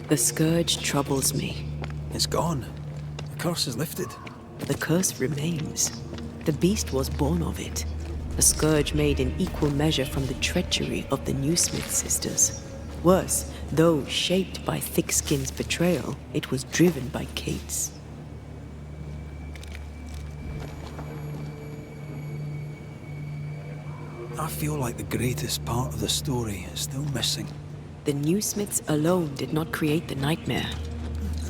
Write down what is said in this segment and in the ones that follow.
The scourge troubles me. It's gone. The curse is lifted. The curse remains. The beast was born of it. A scourge made in equal measure from the treachery of the Newsmith sisters. Worse, though shaped by Thickskin's betrayal, it was driven by Kate's. I feel like the greatest part of the story is still missing. The Newsmiths alone did not create the nightmare.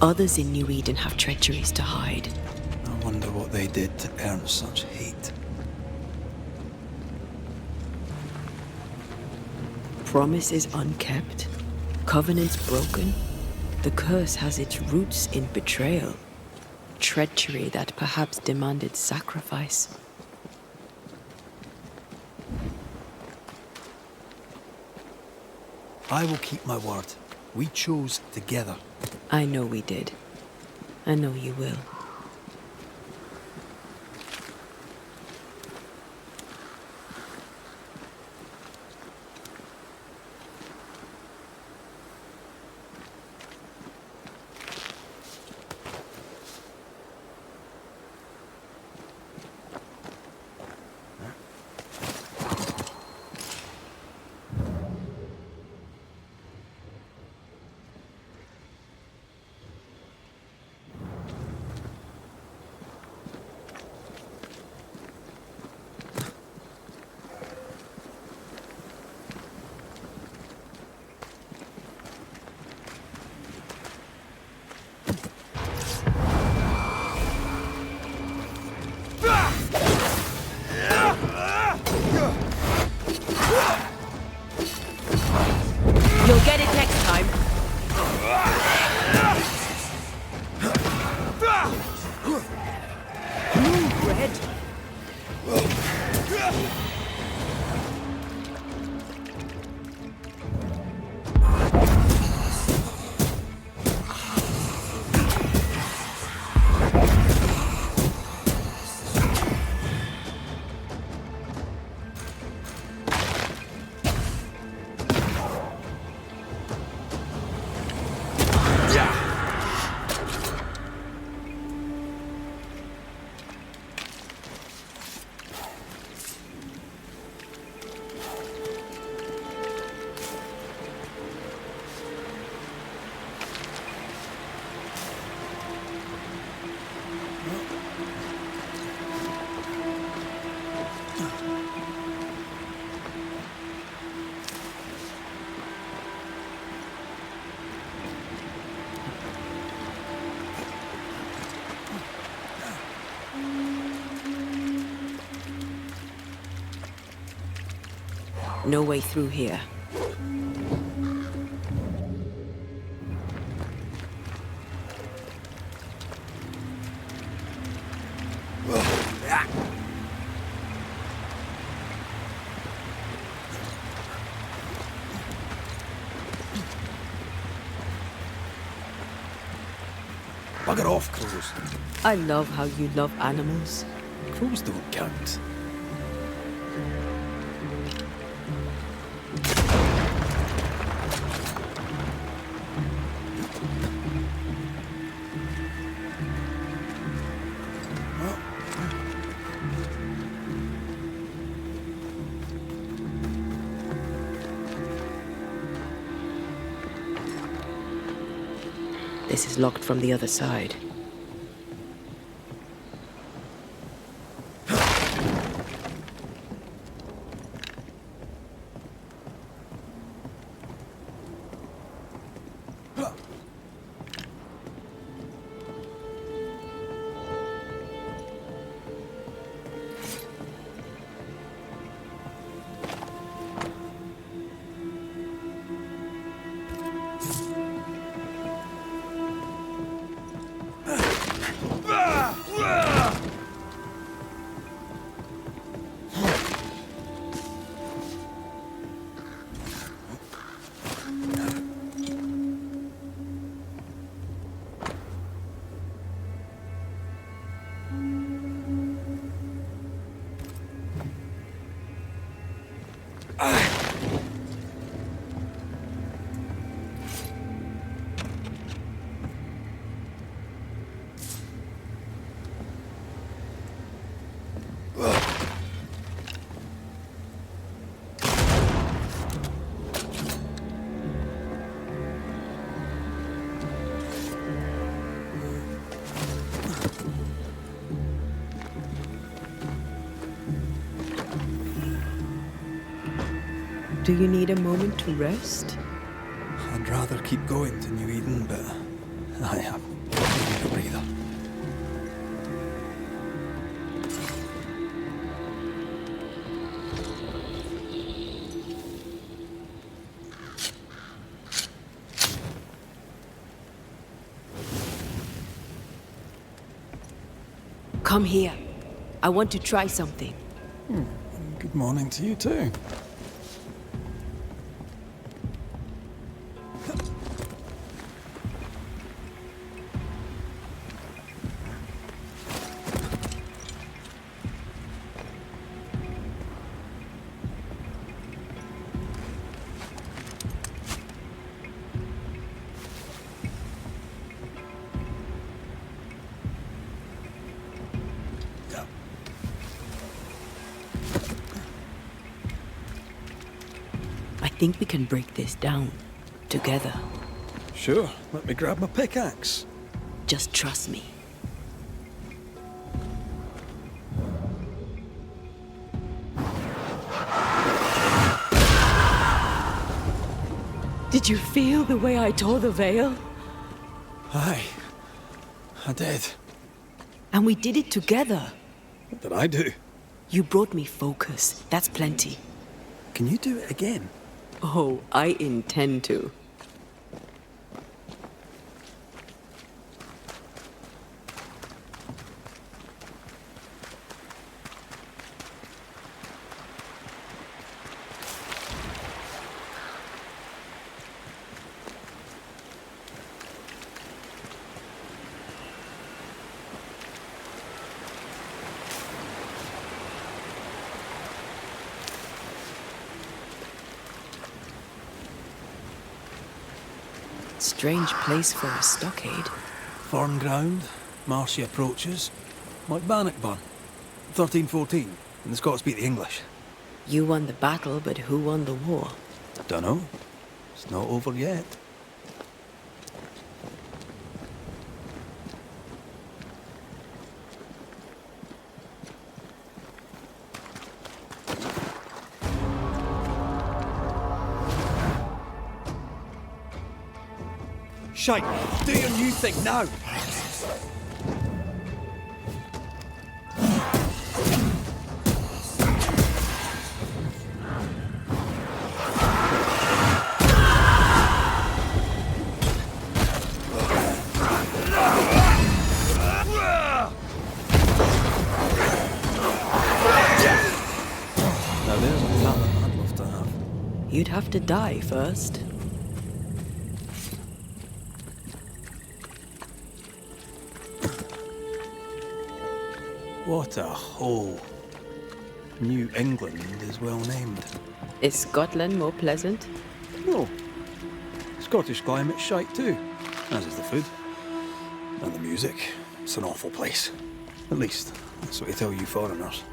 Others in New Eden have treacheries to hide. I wonder what they did to earn such hate. Promises unkept, covenants broken. The curse has its roots in betrayal, treachery that perhaps demanded sacrifice. I will keep my word. We chose together. I know we did. I know you will. You'll get it next time. Move, Red. No way through here. Bugger off, crows. I love how you love animals. Crows don't count. This is locked from the other side. Do you need a moment to rest? I'd rather keep going to New Eden, but I have a breather. Come here. I want to try something. Good morning to you too. I think we can break this down. Together. Sure, let me grab my pickaxe. Just trust me. Did you feel the way I tore the veil? Aye, I did. And we did it together. What did I do? You brought me focus. That's plenty. Can you do it again? Oh, I intend to. Strange place for a stockade. Farm ground, marshy approaches, like Bannockburn. 1314, and the Scots beat the English. You won the battle, but who won the war? Dunno. It's not over yet. Shite, do your new thing now! Now there's a talent I'd love to have. You'd have to die first. What a hole. New England is well named. Is Scotland more pleasant? No. Scottish climate's shite too, as is the food. And the music. It's an awful place. At least, that's what they tell you foreigners.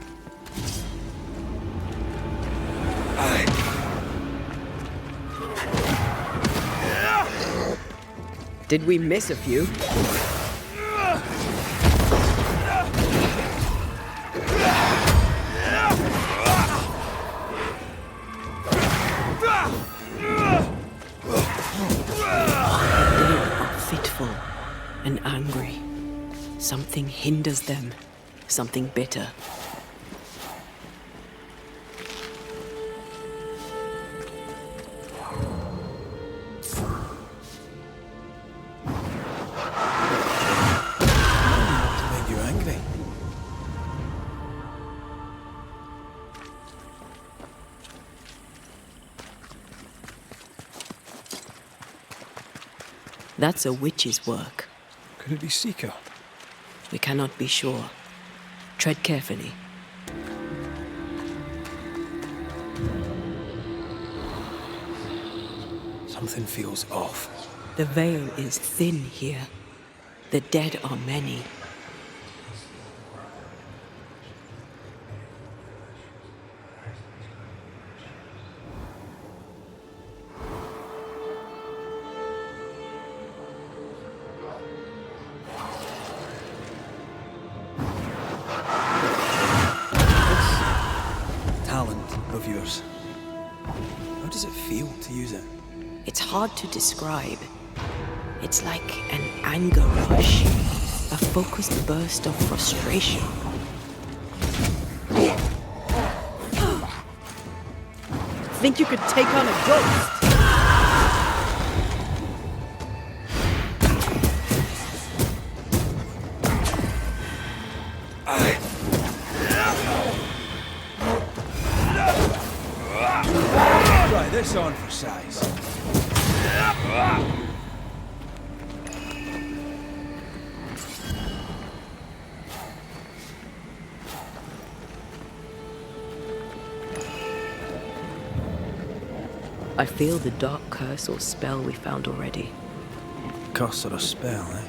Did we miss a few? Fitful and angry. Something hinders them. Something bitter. To make you angry. That's a witch's work. Could it be Seeker? We cannot be sure. Tread carefully. Something feels off. The veil is thin here. The dead are many. feel to use it? It's hard to describe. It's like an anger rush, a focused burst of frustration. Think you could take on a ghost? Try this on for size. I feel the dark curse or spell we found already. Curse or a spell, eh?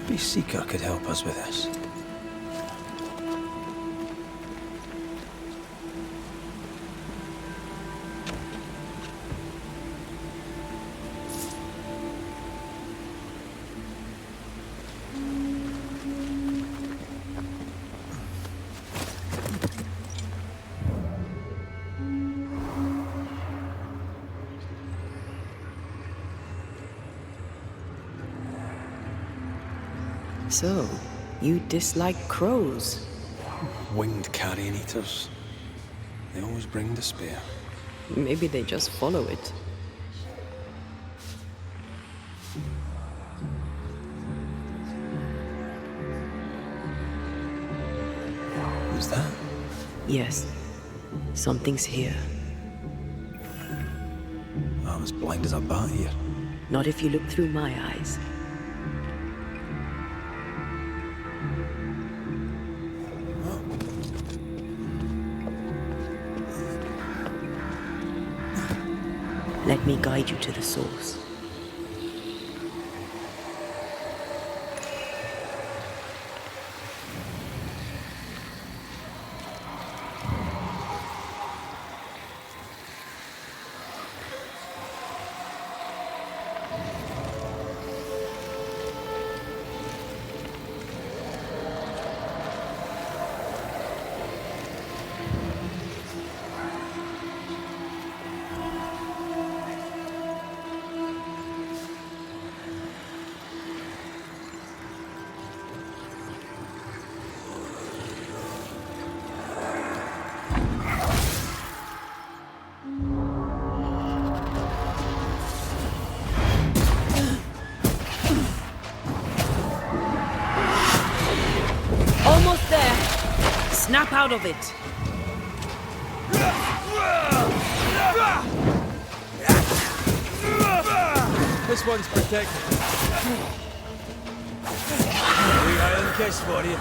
Maybe Seeker could help us with this. So, you dislike crows? Winged carrion eaters. They always bring despair. Maybe they just follow it. Who's that? Yes, something's here. I'm as blind as a bat here. Not if you look through my eyes. Let me guide you to the source. Almost there! Snap out of it! This one's protected. Big island kiss for you.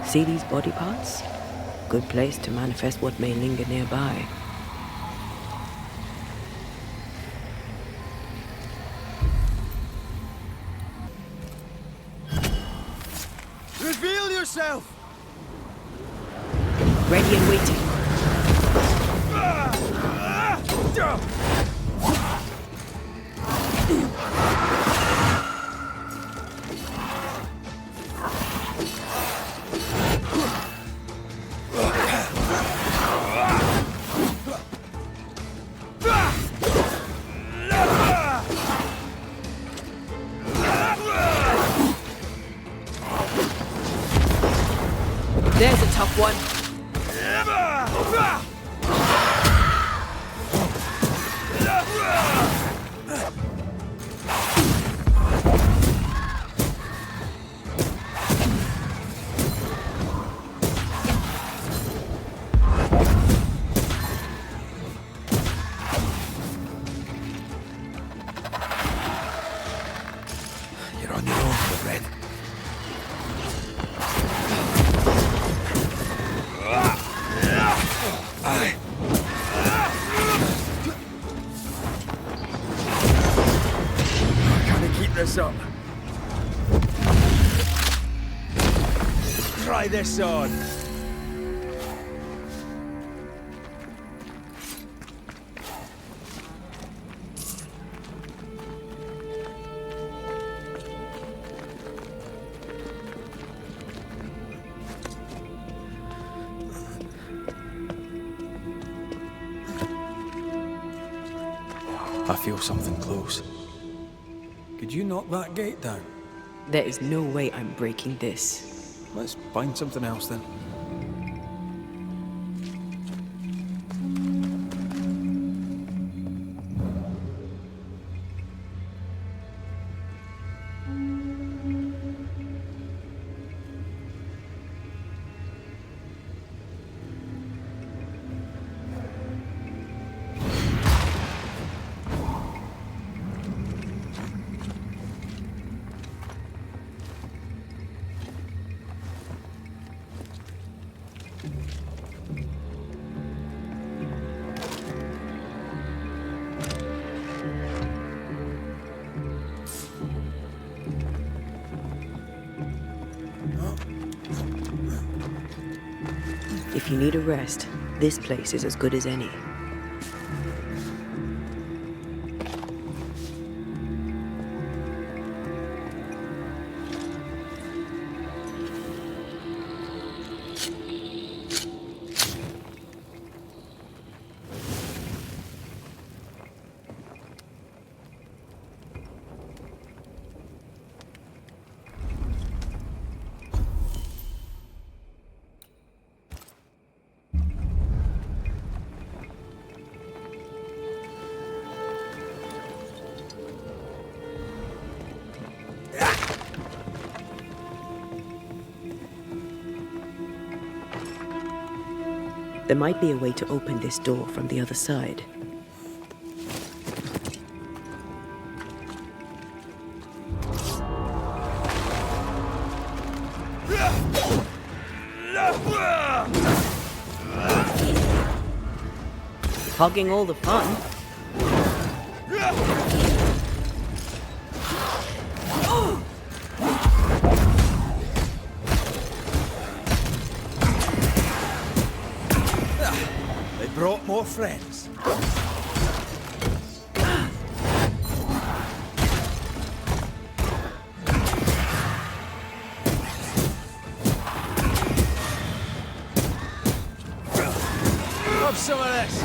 See these body parts? Good place to manifest what may linger nearby. Reveal yourself! Ready and waiting. There's a tough one. this up. Try this on. I feel something close. Could you knock that gate down? There is no way I'm breaking this. Let's find something else then. If you need a rest, this place is as good as any. There might be a way to open this door from the other side. Hogging all the fun. They brought more friends. Have some of this.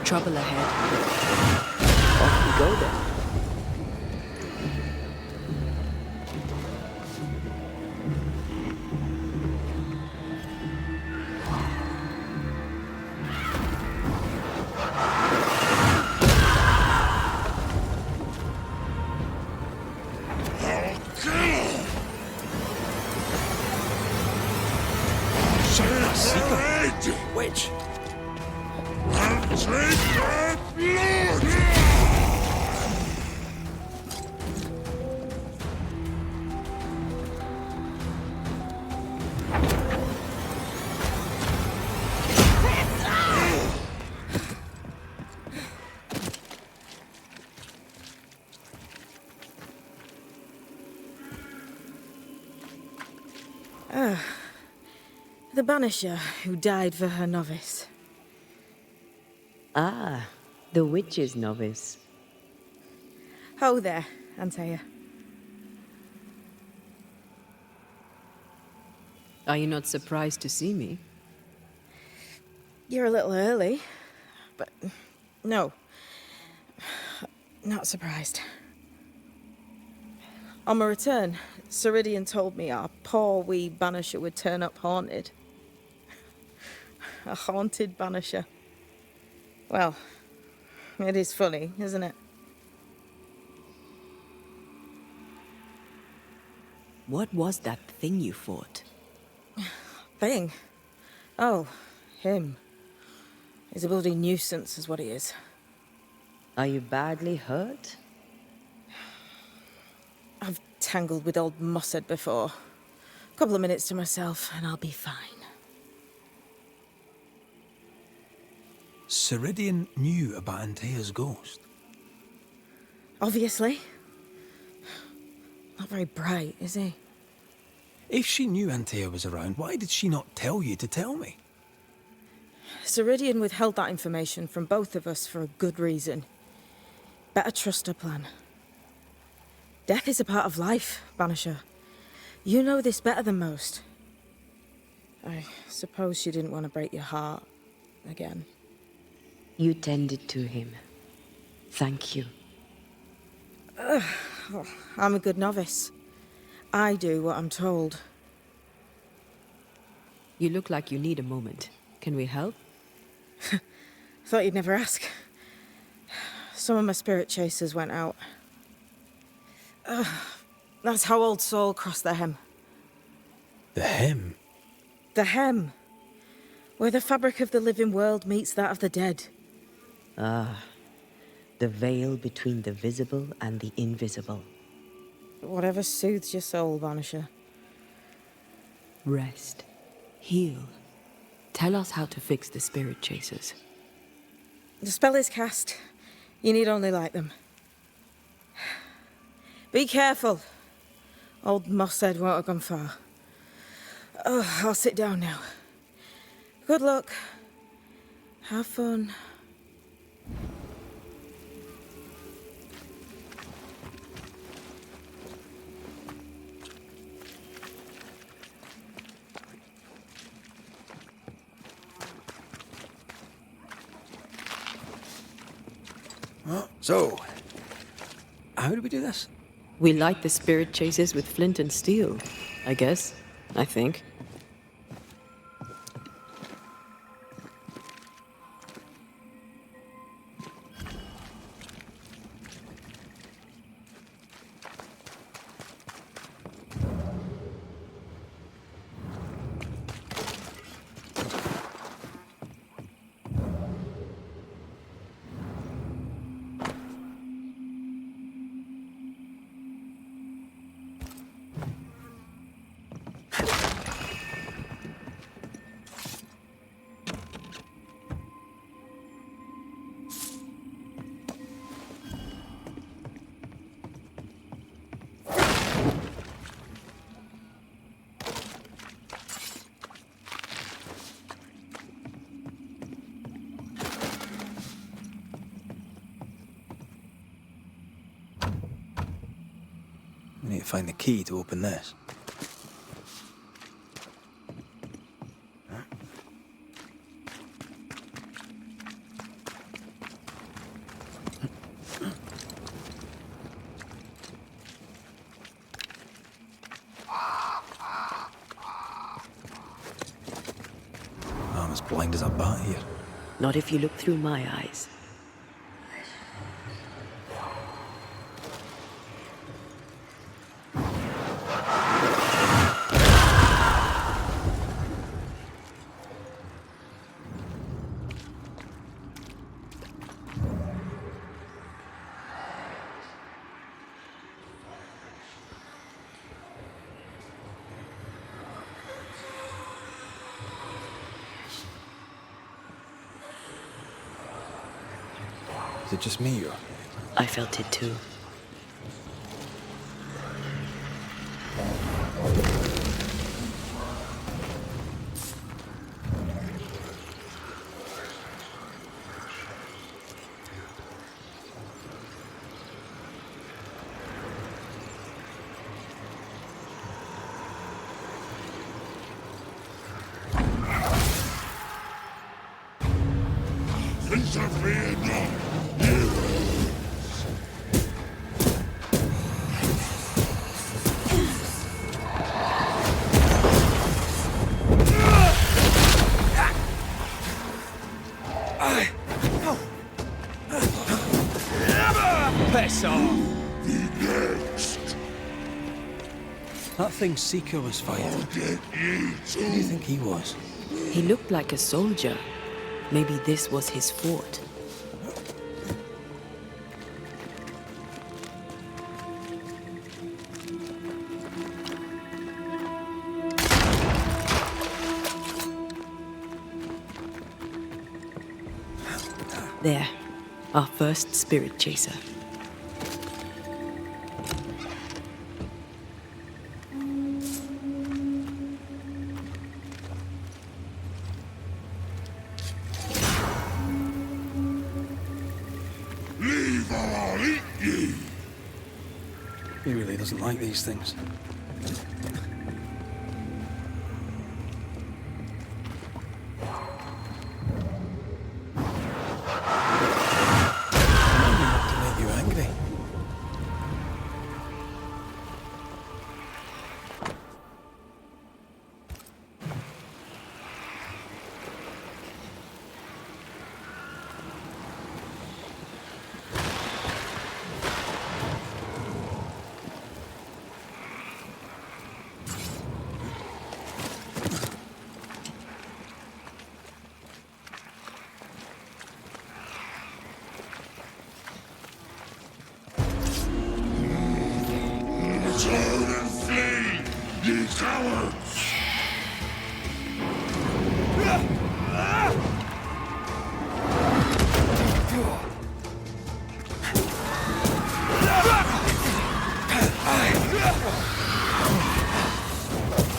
Trouble ahead. Off we go then. Witch! The Banisher who died for her novice. Ah, the witch's novice. Ho there, Antea. Are you not surprised to see me? You're a little early, but no, not surprised. On my return, Siridean told me our poor wee Banisher would turn up haunted. A haunted Banisher. Well, it is funny, isn't it? What was that thing you fought? Thing? Oh, him. He's a bloody nuisance, is what he is. Are you badly hurt? I've tangled with old Mossad before. A couple of minutes to myself, and I'll be fine. Siridean knew about Antea's ghost. Obviously. Not very bright, is he? If she knew Antea was around, why did she not tell you to tell me? Siridean withheld that information from both of us for a good reason. Better trust her plan. Death is a part of life, Banisher. You know this better than most. I suppose she didn't want to break your heart again. You tended to him. Thank you. I'm a good novice. I do what I'm told. You look like you need a moment. Can we help? Thought you'd never ask. Some of my spirit chasers went out. That's how old Saul crossed the hem. The hem? The hem. Where the fabric of the living world meets that of the dead. Ah, the veil between the visible and the invisible. Whatever soothes your soul, Banisher. Rest. Heal. Tell us how to fix the spirit chasers. The spell is cast. You need only light them. Be careful. Old Mossad won't have gone far. Oh, I'll sit down now. Good luck. Have fun. So, how do we do this? We light the spirit chasers with flint and steel, I guess. I think. We need to find the key to open this. I'm as blind as a bat here. Not if you look through my eyes. Is it just me or? I felt it too. Fear not, heroes. Piss off! The next, That thing Seeker was fighting. I'll get you Who do you think he was? He looked like a soldier. Maybe this was his fort. There, our first spirit chaser. Leave or I'll eat you. He really doesn't like these things. Enough to make you angry. Turn and flee, ye cowards.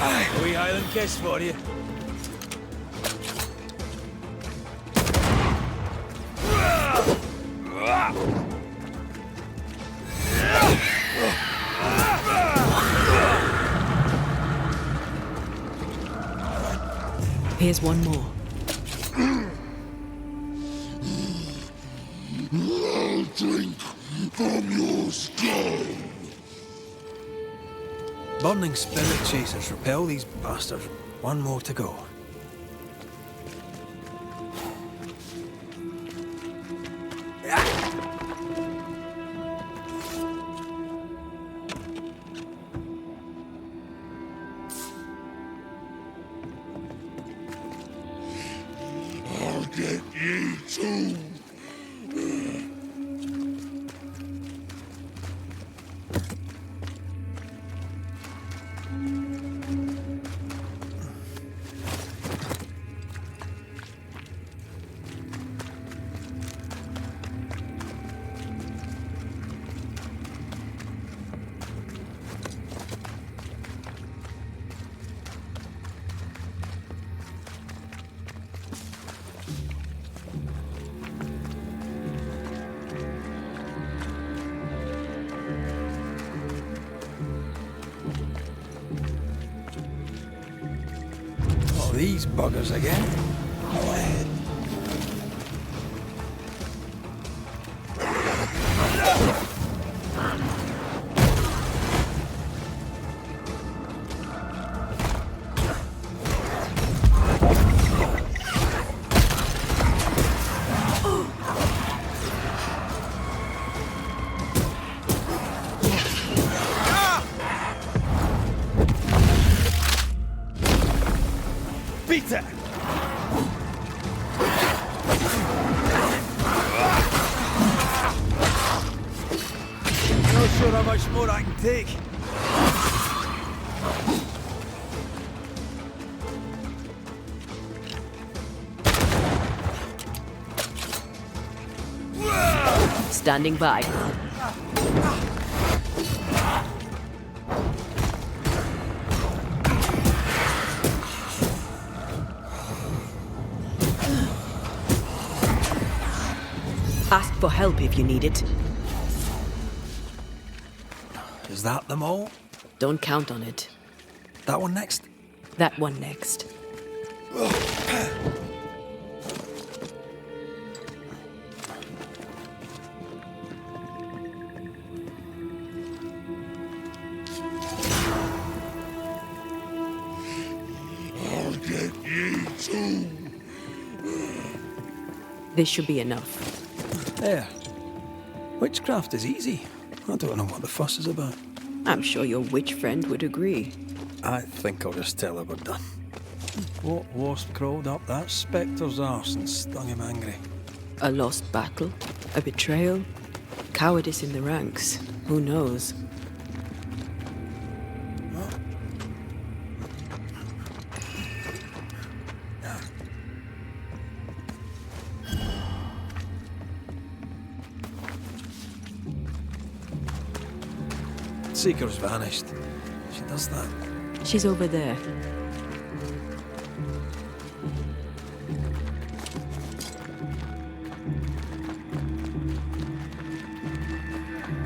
A wee Highland kiss for you. Here's one more. I'll drink from your skull. Burning spirit chasers repel these bastards. One more to go. I'll get you too. Oh, these buggers again. Beat it! Not sure how much more I can take. Standing by. Ask for help if you need it. Is that them all? Don't count on it. That one next? That one next. This should be enough. There. Witchcraft is easy. I don't know what the fuss is about. I'm sure your witch friend would agree. I think I'll just tell her we're done. What wasp crawled up that spectre's arse and stung him angry? A lost battle? A betrayal? Cowardice in the ranks? Who knows? Seeker's vanished. She does that. She's over there.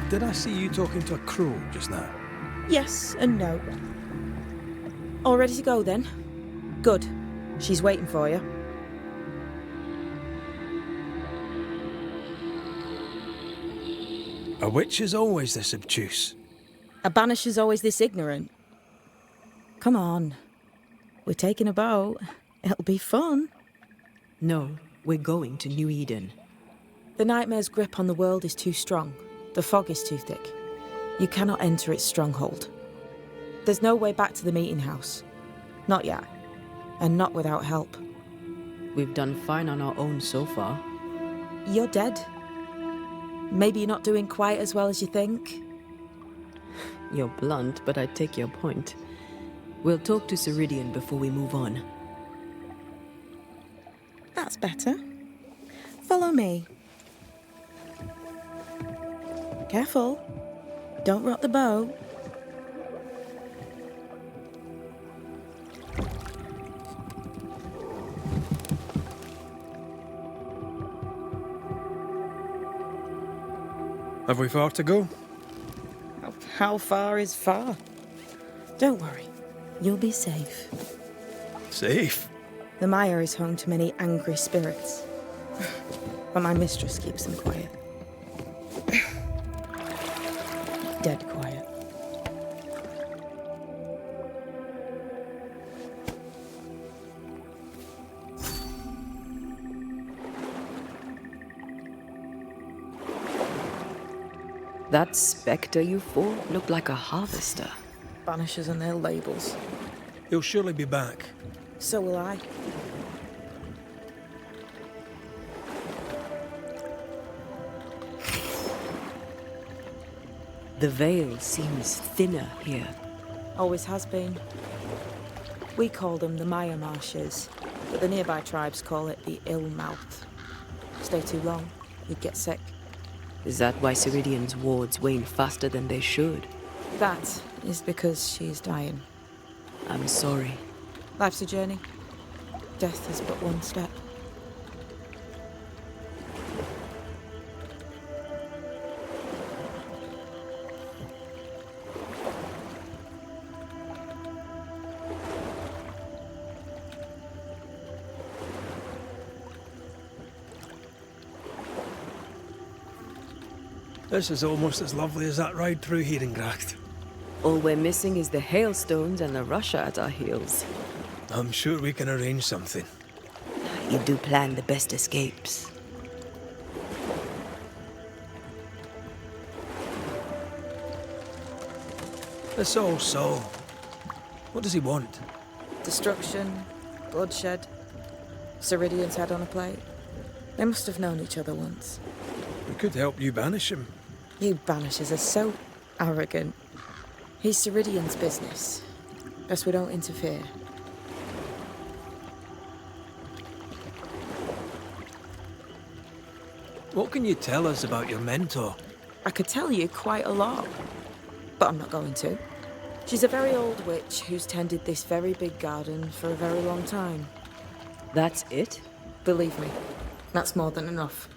Did I see you talking to a crow just now? Yes and no. All ready to go then? Good. She's waiting for you. A witch is always this obtuse. A banisher's always this ignorant. Come on. We're taking a boat. It'll be fun. No, we're going to New Eden. The nightmare's grip on the world is too strong. The fog is too thick. You cannot enter its stronghold. There's no way back to the meeting house. Not yet. And not without help. We've done fine on our own so far. You're dead. Maybe you're not doing quite as well as you think. You're blunt, but I take your point. We'll talk to Siridean before we move on. That's better. Follow me. Careful. Don't rock the boat. Have we far to go? How far is far? Don't worry. You'll be safe. Safe? The mire is home to many angry spirits. But my mistress keeps them quiet. Dead quiet. That spectre you fought looked like a harvester. Banishers and their labels. He'll surely be back. So will I. The veil seems thinner here. Always has been. We call them the Maya Marshes, but the nearby tribes call it the Ill Mouth. Stay too long, you'd get sick. Is that why Siridean's wards wane faster than they should? That is because she is dying. I'm sorry. Life's a journey. Death is but one step. This is almost as lovely as that ride through Herengracht. All we're missing is the hailstones and the Russia at our heels. I'm sure we can arrange something. You do plan the best escapes. This old soul. What does he want? Destruction, bloodshed, Siridean's head on a plate. They must have known each other once. We could help you banish him. You Banishers are so arrogant. He's Siridean's business. Best we don't interfere. What can you tell us about your mentor? I could tell you quite a lot, but I'm not going to. She's a very old witch who's tended this very big garden for a very long time. That's it? Believe me, that's more than enough.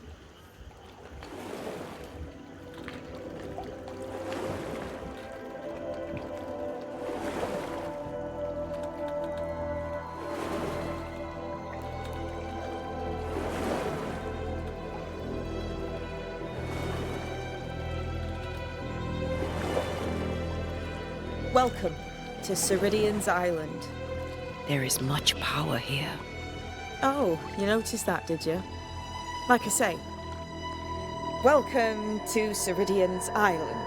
Welcome to Siridean's Island. There is much power here. Oh, you noticed that, did you? Like I say, welcome to Siridean's island.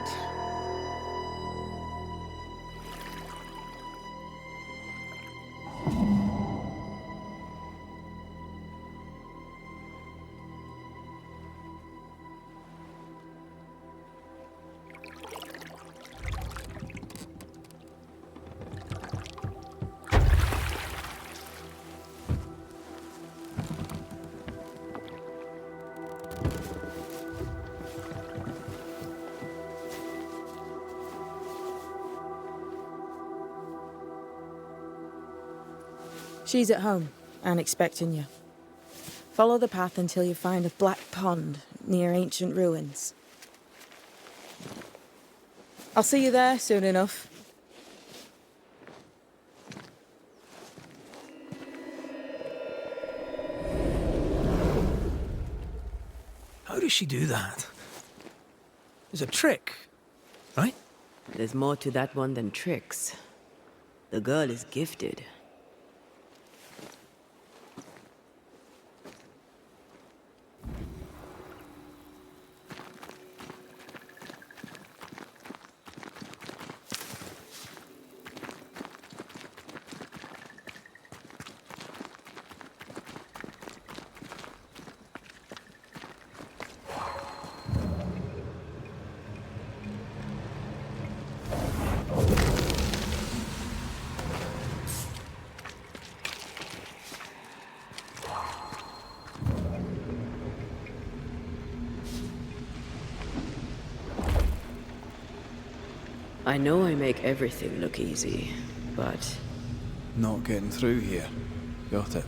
She's at home and expecting you. Follow the path until you find a black pond near ancient ruins. I'll see you there soon enough. How does she do that? It's a trick, right? There's more to that one than tricks. The girl is gifted. I know I make everything look easy, but... Not getting through here. Got it.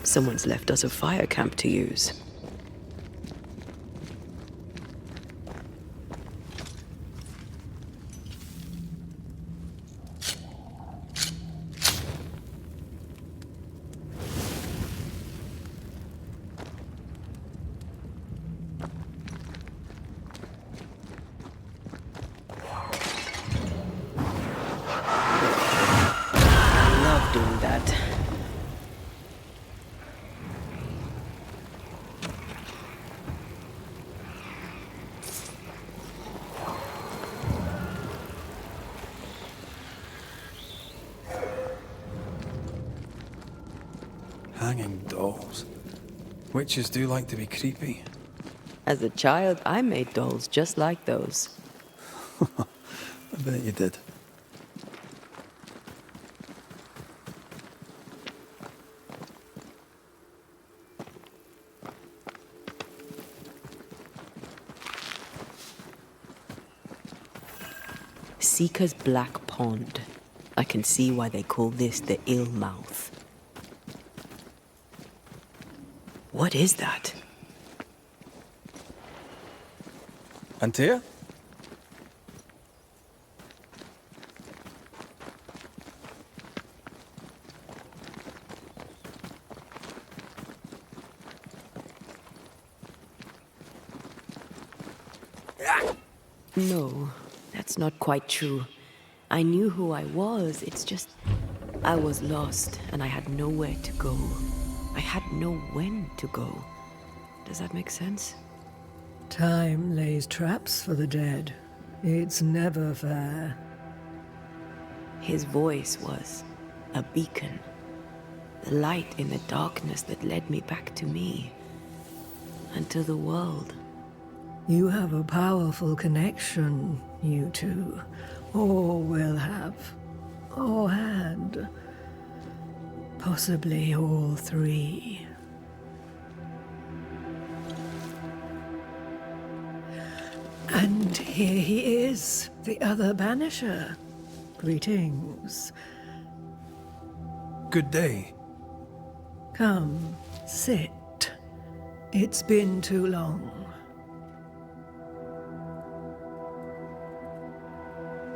Someone's left us a fire camp to use. I love doing that. Hanging dolls. Witches do like to be creepy. As a child, I made dolls just like those. I bet you did. Seeker's Black Pond. I can see why they call this the Ill Mouth. What is that? Antea? No, that's not quite true. I knew who I was, it's just... I was lost, and I had nowhere to go. I had no when to go. Does that make sense? Time lays traps for the dead. It's never fair. His voice was a beacon. The light in the darkness that led me back to me. And to the world. You have a powerful connection, you two. Or will have. Or had. Possibly all three. And here he is, the other Banisher. Greetings. Good day. Come, sit. It's been too long.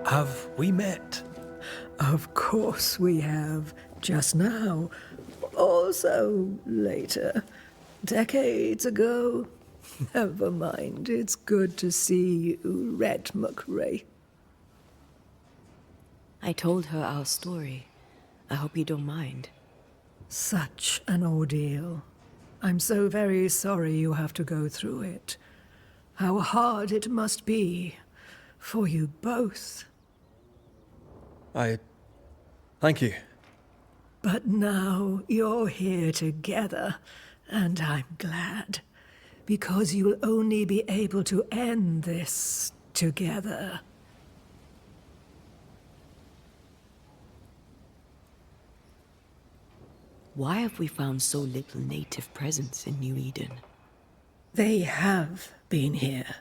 Have we met? Of course we have. Just now. Also later. Decades ago. Never mind, it's good to see you, Red McRae. I told her our story. I hope you don't mind. Such an ordeal. I'm so very sorry you have to go through it. How hard it must be for you both. Thank you. But now you're here together, and I'm glad. Because you'll only be able to end this together. Why have we found so little native presence in New Eden? They have been here,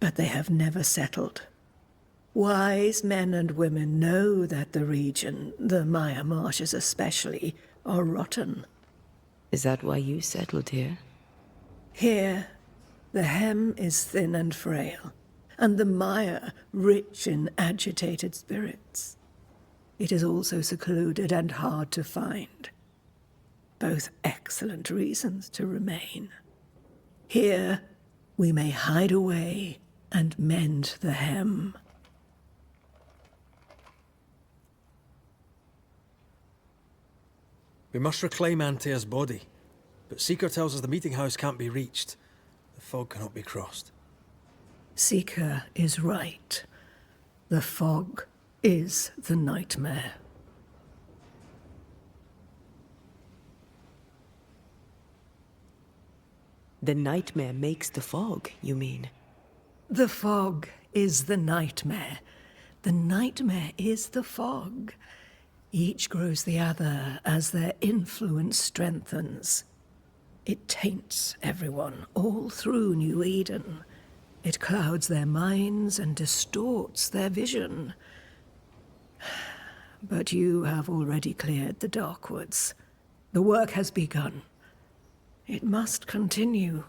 but they have never settled. Wise men and women know that the region, the Maya Marshes especially, are rotten. Is that why you settled here? Here, the hem is thin and frail, and the mire rich in agitated spirits. It is also secluded and hard to find. Both excellent reasons to remain. Here, we may hide away and mend the hem. We must reclaim Antea's body, but Seeker tells us the meeting house can't be reached. The fog cannot be crossed. Seeker is right. The fog is the nightmare. The nightmare makes the fog, you mean? The fog is the nightmare. The nightmare is the fog. Each grows the other as their influence strengthens. It taints everyone, all through New Eden. It clouds their minds and distorts their vision. But you have already cleared the Darkwoods. The work has begun. It must continue.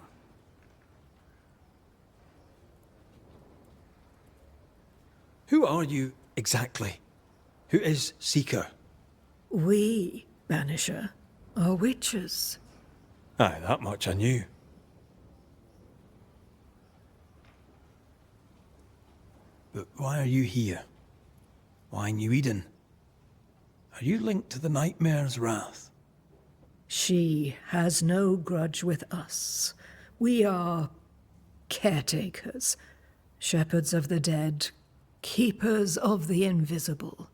Who are you exactly? Who is Seeker? We, Banisher, are witches. Aye, that much I knew. But why are you here? Why New Eden? Are you linked to the Nightmare's wrath? She has no grudge with us. We are caretakers, shepherds of the dead, keepers of the invisible.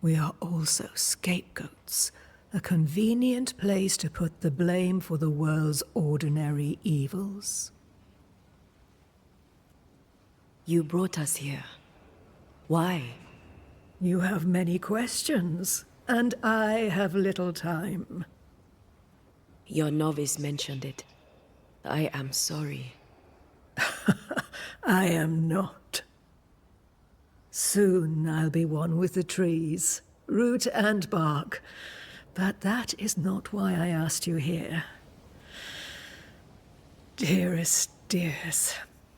We are also scapegoats, a convenient place to put the blame for the world's ordinary evils. You brought us here. Why? You have many questions, and I have little time. Your novice mentioned it. I am sorry. I am not. Soon I'll be one with the trees, root and bark. But that is not why I asked you here. Dearest dears,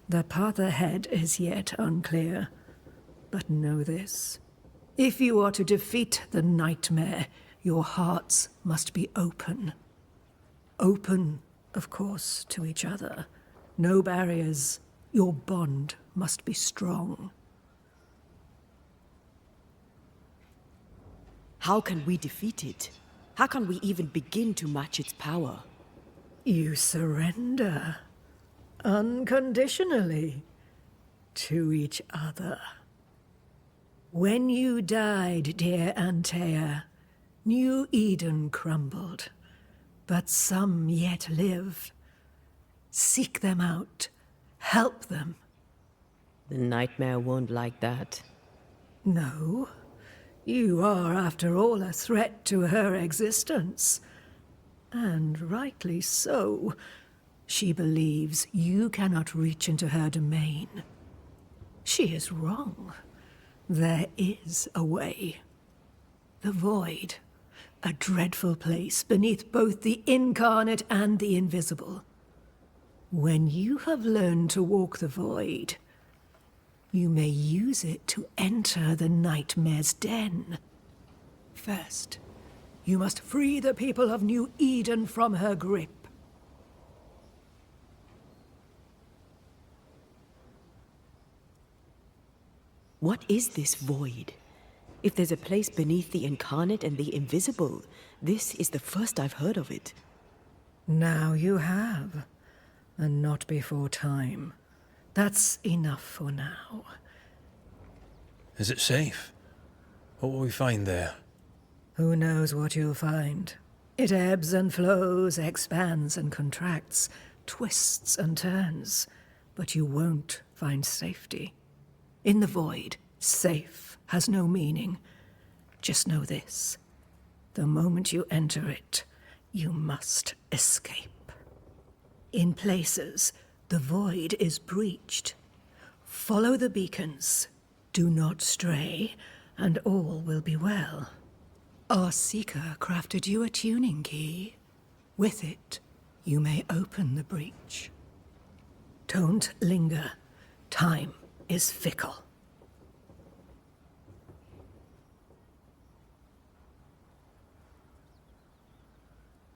the path ahead is yet unclear. But know this. If you are to defeat the nightmare, your hearts must be open. Open, of course, to each other. No barriers. Your bond must be strong. How can we defeat it? How can we even begin to match its power? You surrender. Unconditionally. To each other. When you died, dear Antea, New Eden crumbled. But some yet live. Seek them out. Help them. The nightmare won't like that. No. You are, after all, a threat to her existence. And rightly so. She believes you cannot reach into her domain. She is wrong. There is a way. The void. A dreadful place beneath both the incarnate and the invisible. When you have learned to walk the void, you may use it to enter the nightmare's den. First, You must free the people of New Eden from her grip. What is this void? If there's a place beneath the incarnate and the invisible, this is the first I've heard of it. Now you have, and not before time. That's enough for now. Is it safe? What will we find there? Who knows what you'll find? It ebbs and flows, expands and contracts, twists and turns, but you won't find safety. In the void, safe has no meaning. Just know this. The moment you enter it, you must escape. In places, the void is breached. Follow the beacons. Do not stray, and all will be well. Our Seeker crafted you a tuning key. With it, you may open the breach. Don't linger. Time is fickle.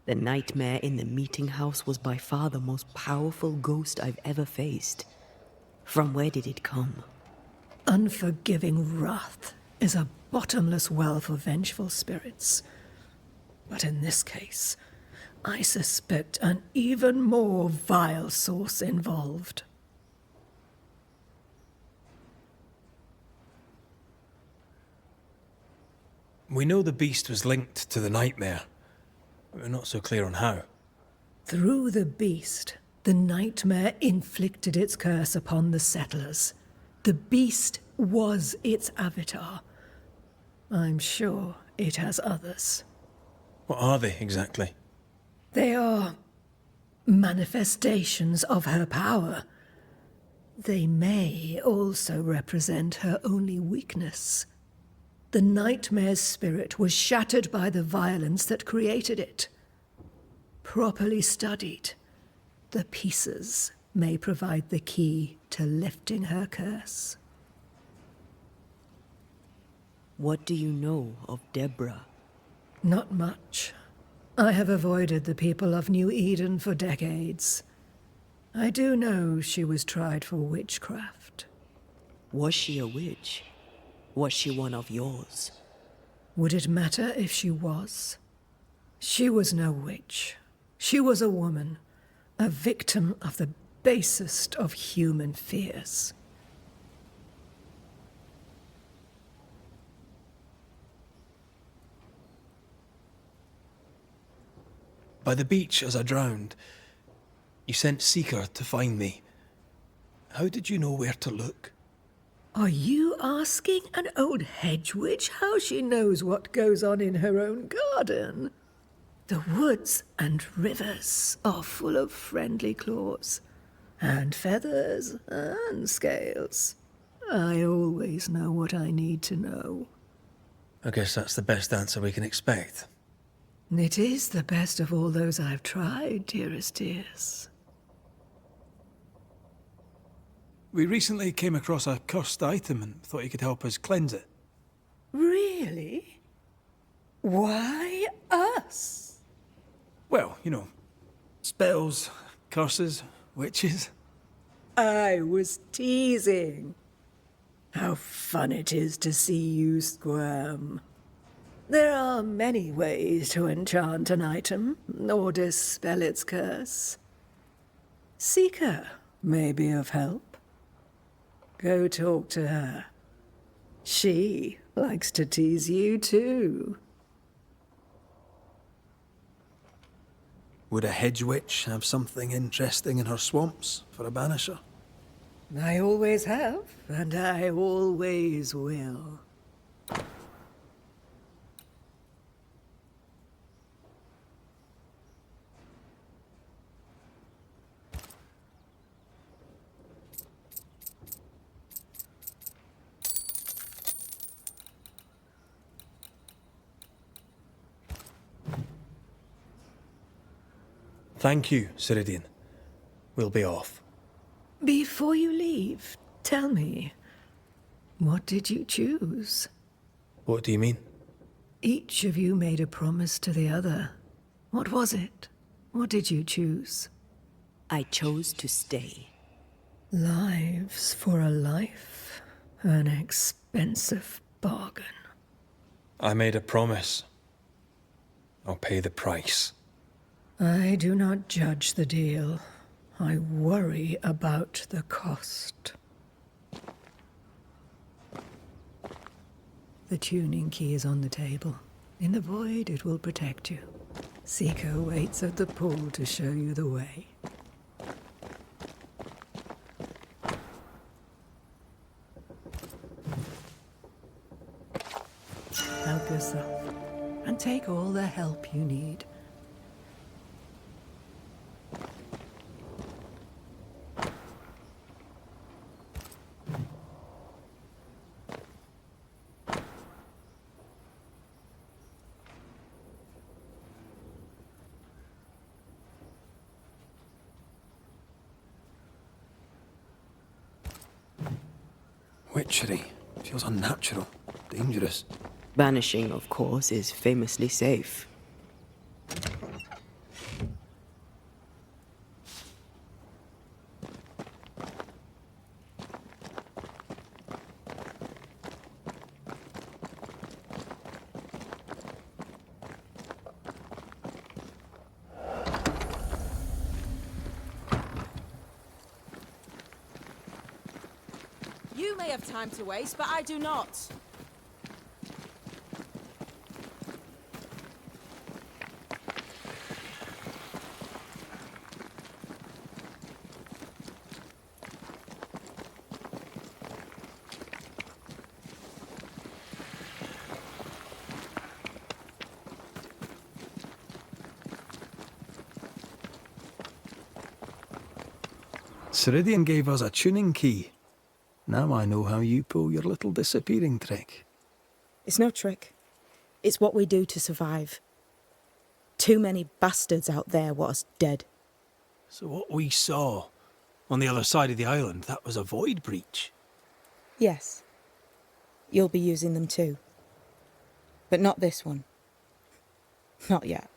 The nightmare in the meeting house was by far the most powerful ghost I've ever faced. From where did it come? Unforgiving wrath is a bottomless well for vengeful spirits. But in this case, I suspect an even more vile source involved. We know the beast was linked to the nightmare, but we're not so clear on how. Through the beast, the nightmare inflicted its curse upon the settlers. The beast was its avatar. I'm sure it has others. What are they exactly? They are manifestations of her power. They may also represent her only weakness. The nightmare's spirit was shattered by the violence that created it. Properly studied, the pieces may provide the key to lifting her curse. What do you know of Deborah? Not much. I have avoided the people of New Eden for decades. I do know she was tried for witchcraft. Was she a witch? Was she one of yours? Would it matter if she was? She was no witch. She was a woman, a victim of the basest of human fears. By the beach as I drowned, you sent Seeker to find me. How did you know where to look? Are you asking an old hedge witch how she knows what goes on in her own garden? The woods and rivers are full of friendly claws, and feathers and scales. I always know what I need to know. I guess that's the best answer we can expect. It is the best of all those I've tried, dearest dears. We recently came across a cursed item and thought you could help us cleanse it. Really? Why us? Well, you know, spells, curses, witches. I was teasing. How fun it is to see you squirm. There are many ways to enchant an item, or dispel its curse. Seeker may be of help. Go talk to her. She likes to tease you too. Would a hedge witch have something interesting in her swamps for a banisher? I always have, and I always will. Thank you, Siridean. We'll be off. Before you leave, tell me, what did you choose? What do you mean? Each of you made a promise to the other. What was it? What did you choose? I chose to stay. Lives for a life. An expensive bargain. I made a promise. I'll pay the price. I do not judge the deal. I worry about the cost. The tuning key is on the table. In the void, it will protect you. Seeker waits at the pool to show you the way. Help yourself, and take all the help you need. Witchery. Feels unnatural. Dangerous. Banishing, of course, is famously safe. You may have time to waste, but I do not. Siridean gave us a tuning key. Now I know how you pull your little disappearing trick. It's no trick. It's what we do to survive. Too many bastards out there want us dead. So what we saw on the other side of the island, that was a void breach? Yes. You'll be using them too. But not this one. Not yet.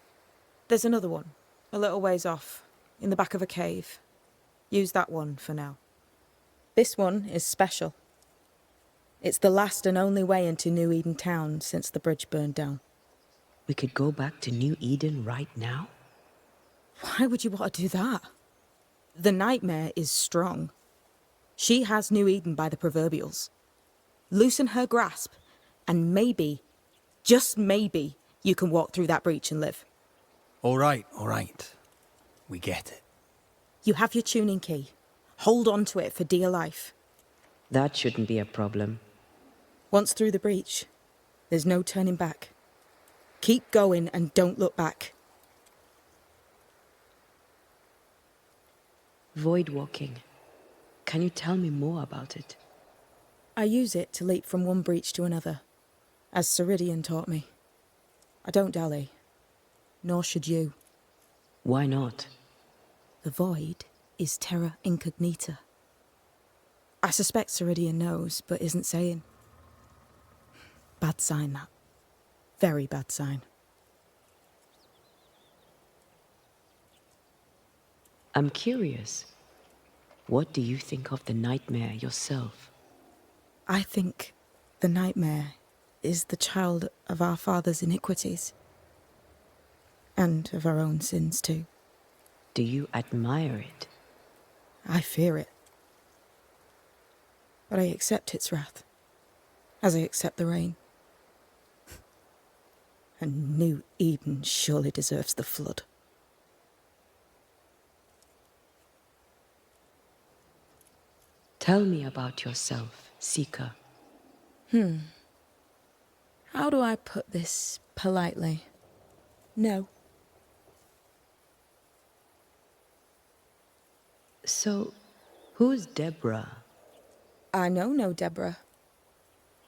There's another one, a little ways off, in the back of a cave. Use that one for now. This one is special. It's the last and only way into New Eden town since the bridge burned down. We could go back to New Eden right now? Why would you want to do that? The nightmare is strong. She has New Eden by the proverbials. Loosen her grasp, and maybe, just maybe, you can walk through that breach and live. All right. We get it. You have your tuning key. Hold on to it for dear life. That shouldn't be a problem. Once through the breach, there's no turning back. Keep going and don't look back. Void walking. Can you tell me more about it? I use it to leap from one breach to another, as Siridean taught me. I don't dally, nor should you. Why not? The void is terra incognita. I suspect Siridean knows, but isn't saying. Bad sign, that. Very bad sign. I'm curious. What do you think of the nightmare yourself? I think the nightmare is the child of our father's iniquities. And of our own sins, too. Do you admire it? I fear it. But I accept its wrath, as I accept the rain. And New Eden surely deserves the flood. Tell me about yourself, Seeker. How do I put this politely? No. So, who's Deborah? I know no Deborah.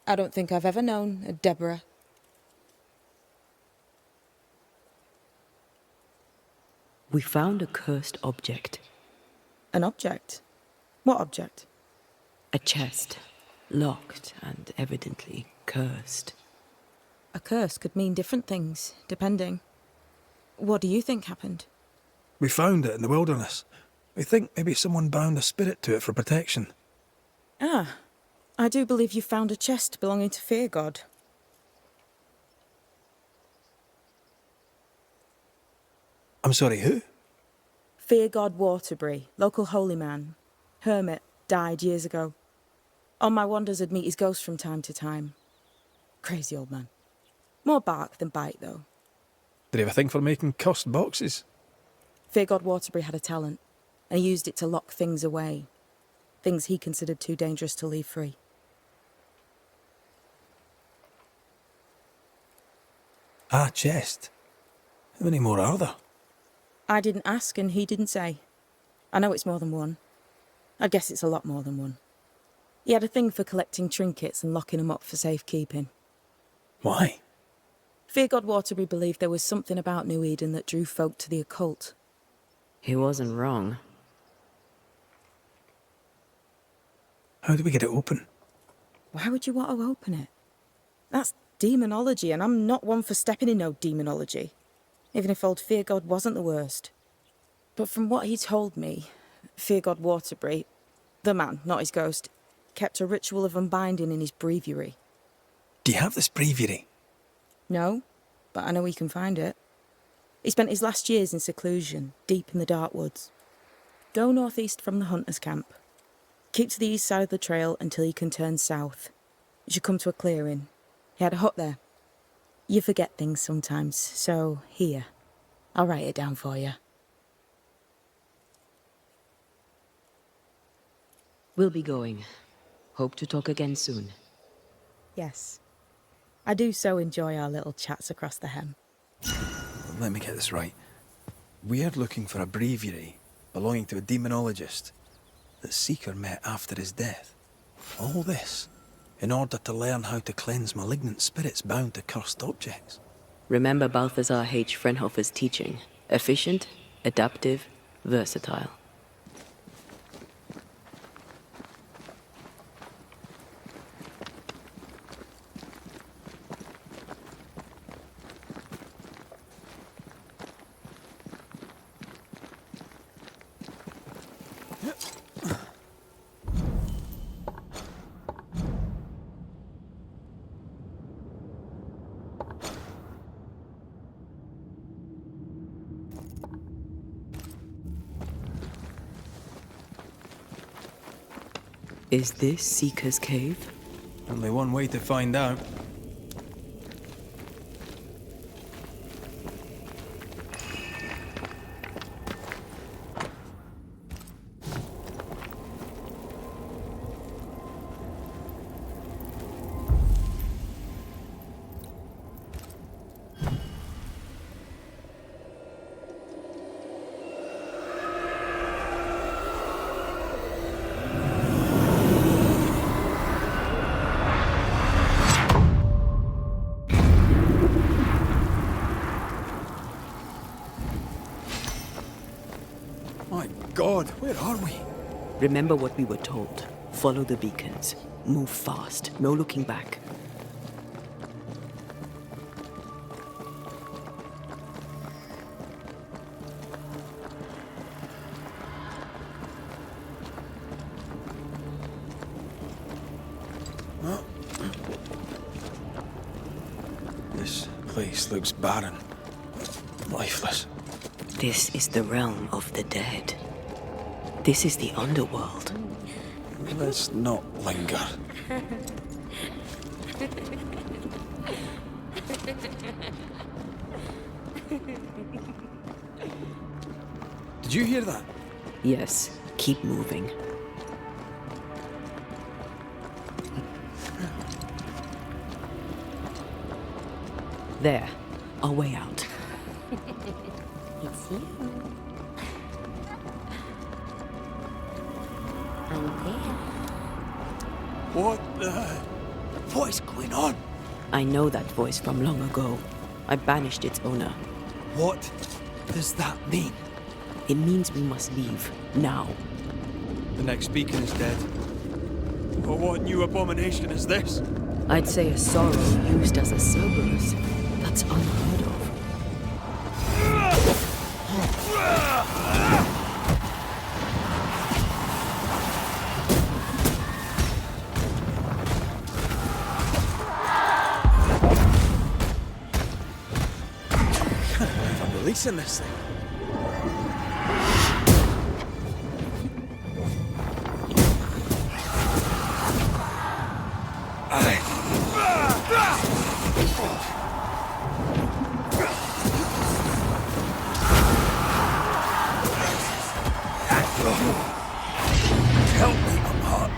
I don't think I've ever known a Deborah. We found a cursed object. An object? What object? A chest, locked and evidently cursed. a curse could mean different things, depending. What do you think happened? We found it in the wilderness. We think maybe someone bound a spirit to it for protection. Ah, I do believe you found a chest belonging to Fear-God. I'm sorry, who? Fear-God Waterbury, local holy man. Hermit, died years ago. On my wanders I'd meet his ghost from time to time. Crazy old man. More bark than bite, though. Did he have a thing for making cursed boxes? Fear-God Waterbury had a talent, and he used it to lock things away. Things he considered too dangerous to leave free. Ah, chest. How many more are there? I didn't ask and he didn't say. I know it's more than one. I guess it's a lot more than one. He had a thing for collecting trinkets and locking them up for safekeeping. Why? Fear-God Waterbury believed there was something about New Eden that drew folk to the occult. He wasn't wrong. How do we get it open? Why would you want to open it? That's demonology, and I'm not one for stepping in no demonology. Even if old Fear-God wasn't the worst. But from what he told me, Fear-God Waterbury, the man, not his ghost, kept a ritual of unbinding in his breviary. Do you have this breviary? No, but I know he can find it. He spent his last years in seclusion, deep in the dark woods. Go northeast from the hunter's camp. Keep to the east side of the trail until you can turn south. You should come to a clearing. He had a hut there. You forget things sometimes, so here. I'll write it down for you. We'll be going. Hope to talk again soon. Yes. I do so enjoy our little chats across the hem. Let me get this right. We're looking for a breviary belonging to a demonologist that Seeker met after his death. All this in order to learn how to cleanse malignant spirits bound to cursed objects. Remember Balthazar H. Frenhofer's teaching. Efficient, adaptive, versatile. Is this Seeker's Cave? Only one way to find out. My God, where are we? Remember what we were told. Follow the beacons. Move fast. No looking back. This place looks barren. Lifeless. This is the realm of the dead. This is the underworld. Let's not linger. Did you hear that? Yes, keep moving. There, our way out. It's you. Antea. What is going on? I know that voice from long ago. I banished its owner. What does that mean? It means we must leave, now. The next beacon is dead. But what new abomination is this? I'd say a sorrow used as a Cerberus. That's unheard of. I'm releasing this thing. Help me, I'm hot.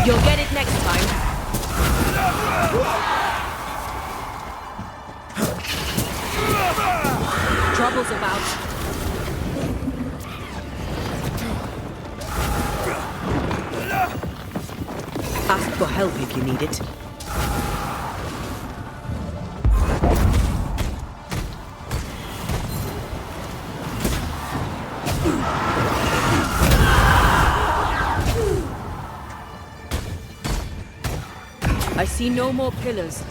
You'll get it next time. Trouble's about. Ask for help if you need it. I see no more pillars.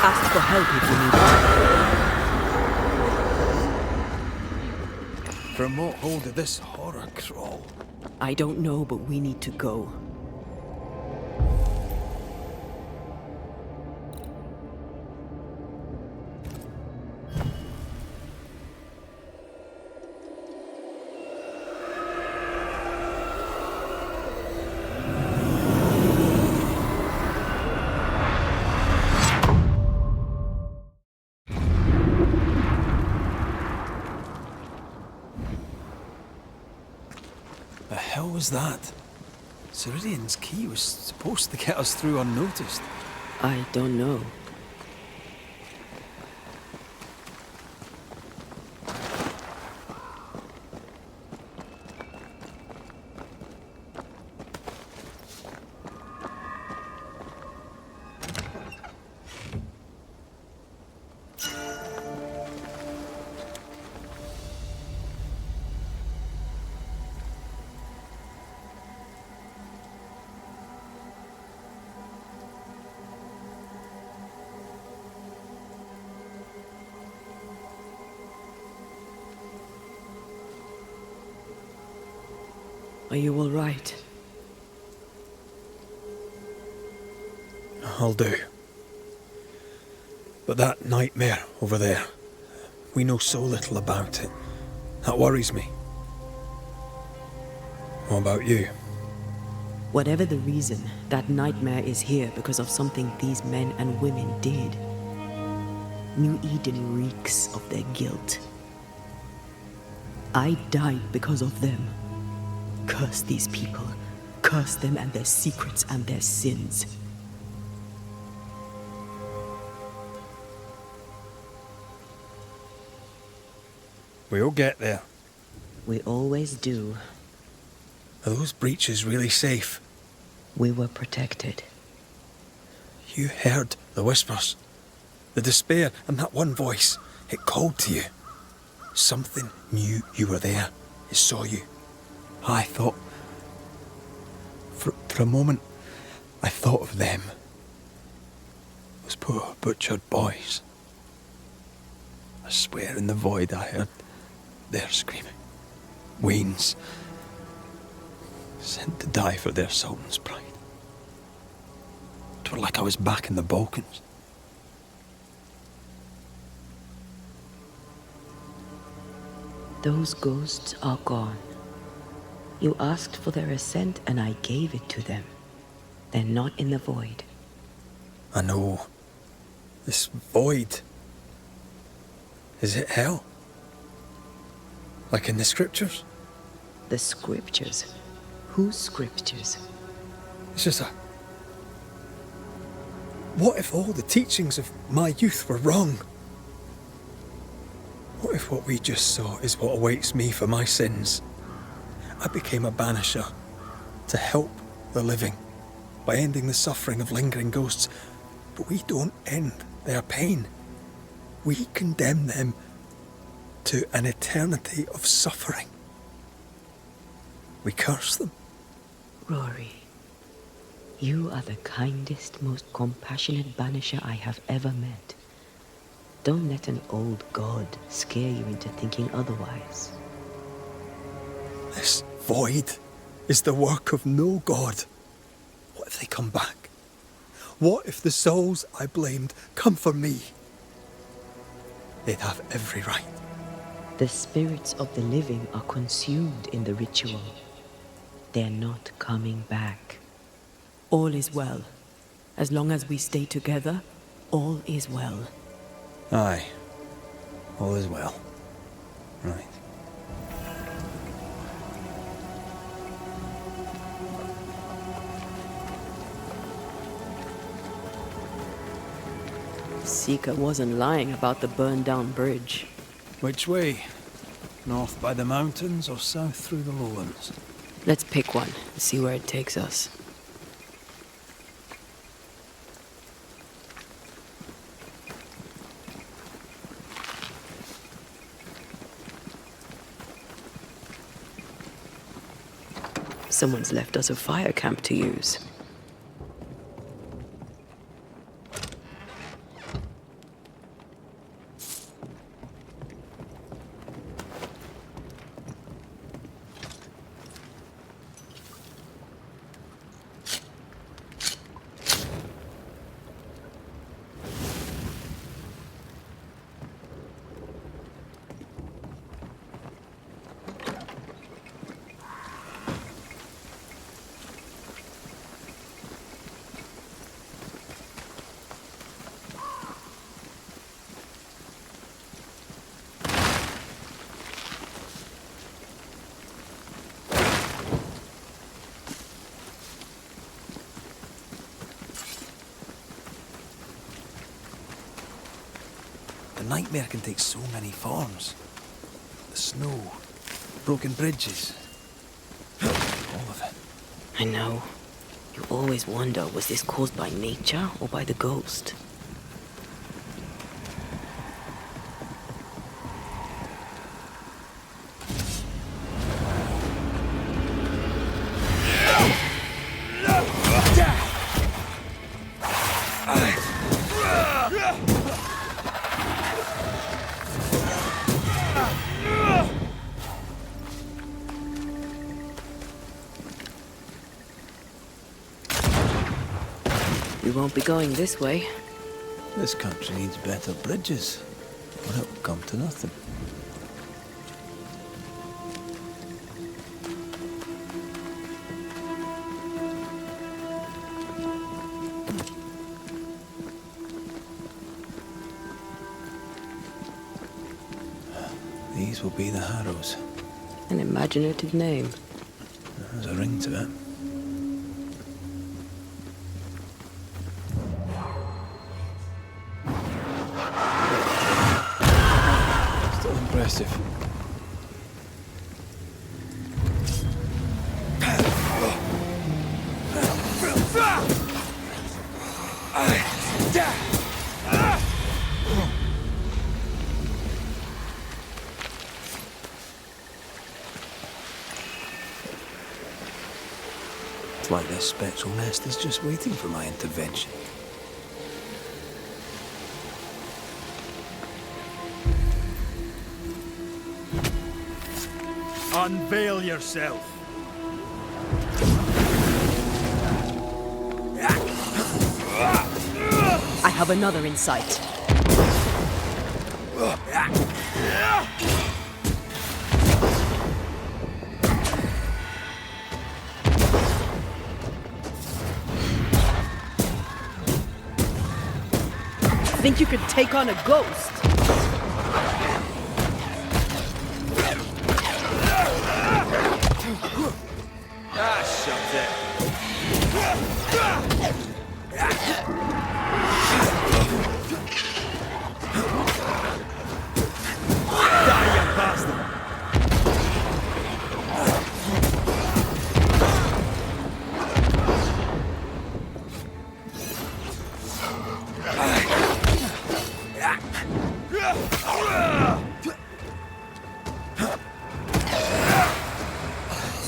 Ask for help if you need it. From what hold did this horror crawl? I don't know, but we need to go. The hell was that? Siridean's key was supposed to get us through unnoticed. I don't know. Are you all right? I'll do. But that nightmare over there, we know so little about it. That worries me. What about you? Whatever the reason, that nightmare is here because of something these men and women did. New Eden reeks of their guilt. I died because of them. Curse these people. Curse them and their secrets and their sins. We'll get there. We always do. Are those breaches really safe? We were protected. You heard the whispers, the despair, and that one voice. It called to you. Something knew you were there. It saw you. I thought... For a moment, I thought of them. Those poor butchered boys. I swear in the void I heard their screaming. Wains. Sent to die for their sultan's pride. It were like I was back in the Balkans. Those ghosts are gone. You asked for their assent and I gave it to them. They're not in the void. I know. This void. Is it hell? Like in the scriptures? The scriptures? Whose scriptures? It's just a... What if all the teachings of my youth were wrong? What if what we just saw is what awaits me for my sins? I became a banisher to help the living by ending the suffering of lingering ghosts, but we don't end their pain. We condemn them to an eternity of suffering. We curse them. Rory, you are the kindest, most compassionate banisher I have ever met. Don't let an old god scare you into thinking otherwise. This void is the work of no god. What if they come back? What if the souls I blamed come for me? They'd have every right. The spirits of the living are consumed in the ritual. They're not coming back. All is well. As long as we stay together, all is well. Aye. All is well. Right. Seeker wasn't lying about the burned-down bridge. Which way? North by the mountains or south through the lowlands? Let's pick one and see where it takes us. Someone's left us a fire camp to use. The nightmare can take so many forms. The snow, broken bridges, all of it. I know. You always wonder, was this caused by nature or by the ghost? We won't be going this way. This country needs better bridges, or it will come to nothing. These will be the Harrows. An imaginative name. There's a ring to it. Still impressive. It's like this spectral nest is just waiting for my intervention. Unveil yourself. I have another in sight. Think you could take on a ghost? Ah, shoved it. Die, you bastard!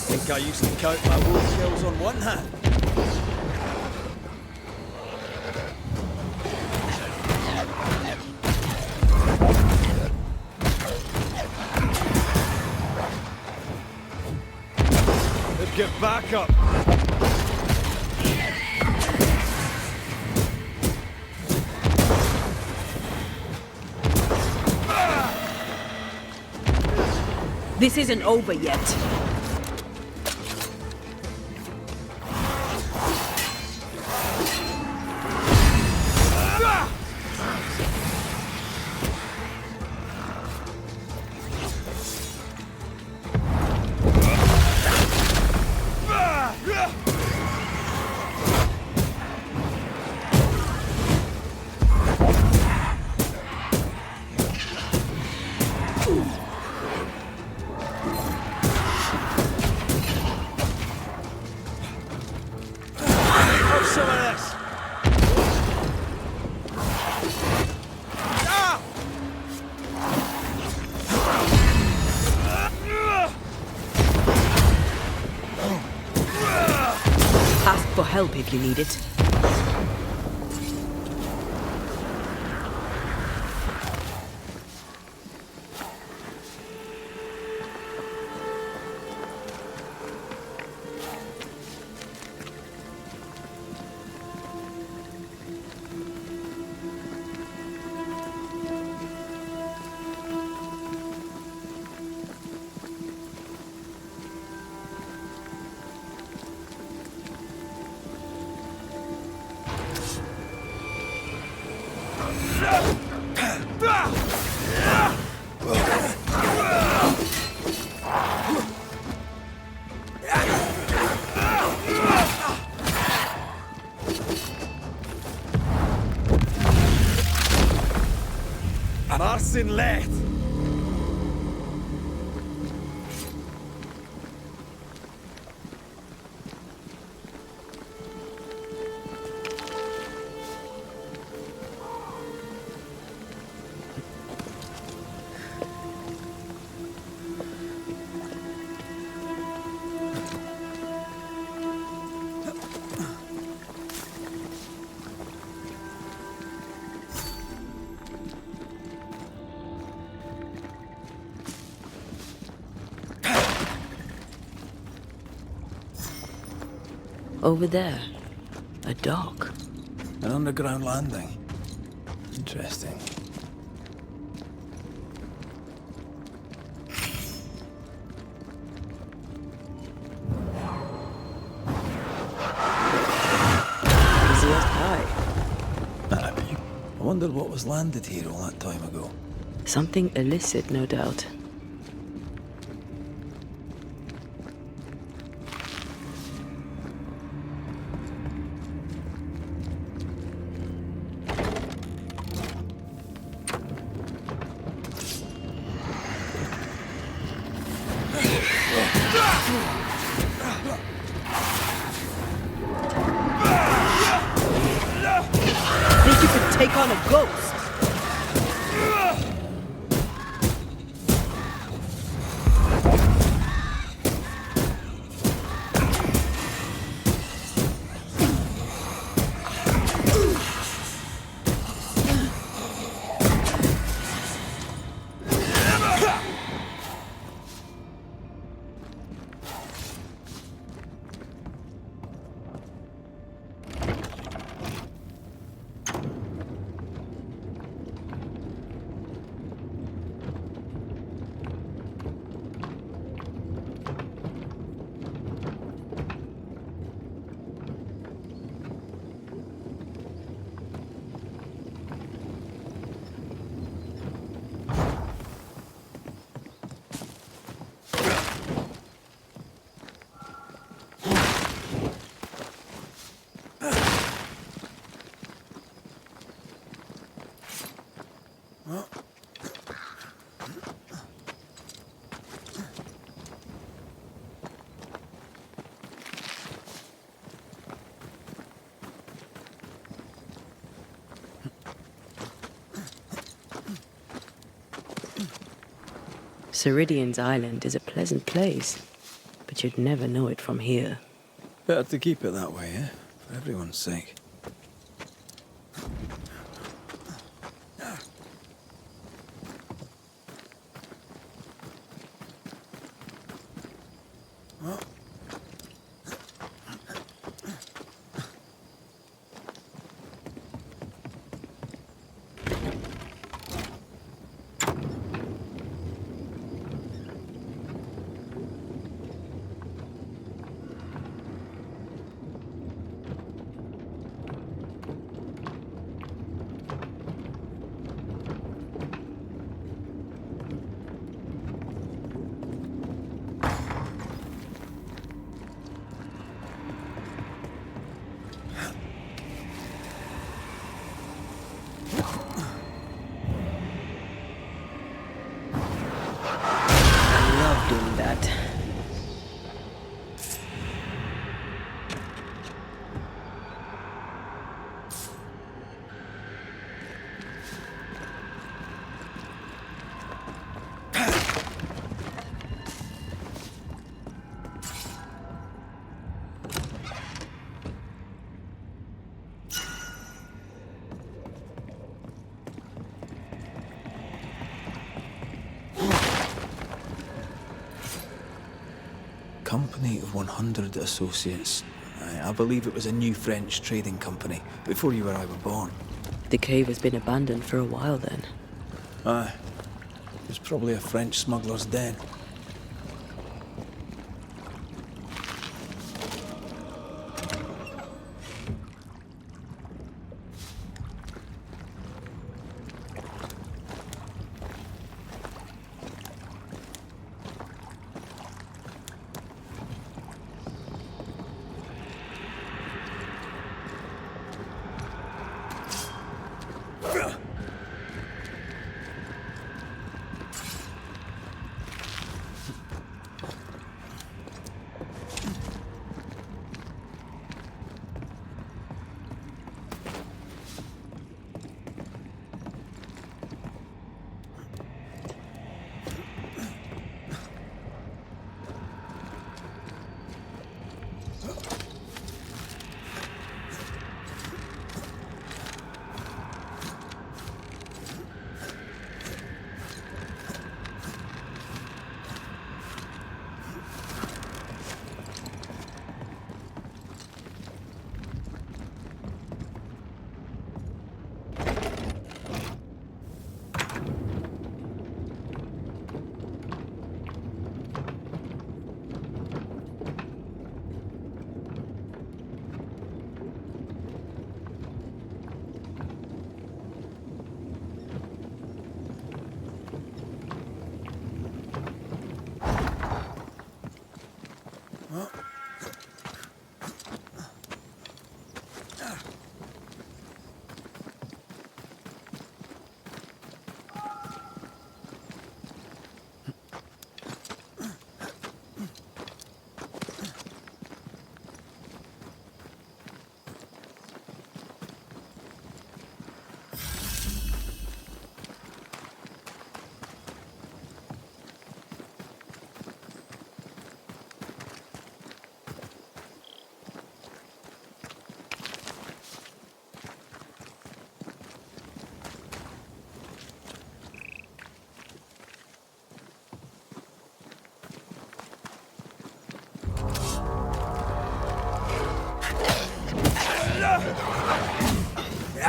Think I used to count my wool kills on one hand. Let's get back up. This isn't over yet. Some of this. Ask for help if you need it. Marcin left. Over there, a dock. An underground landing. Interesting. Easiest high. I wonder what was landed here all that time ago. Something illicit, no doubt. Think you could take on a ghost? Siridean's island is a pleasant place, but you'd never know it from here. Better to keep it that way, eh? For everyone's sake. Doing that. Company of 100 Associates. I believe it was a new French trading company, before you or I were born. The cave has been abandoned for a while then. Aye. It was probably a French smuggler's den.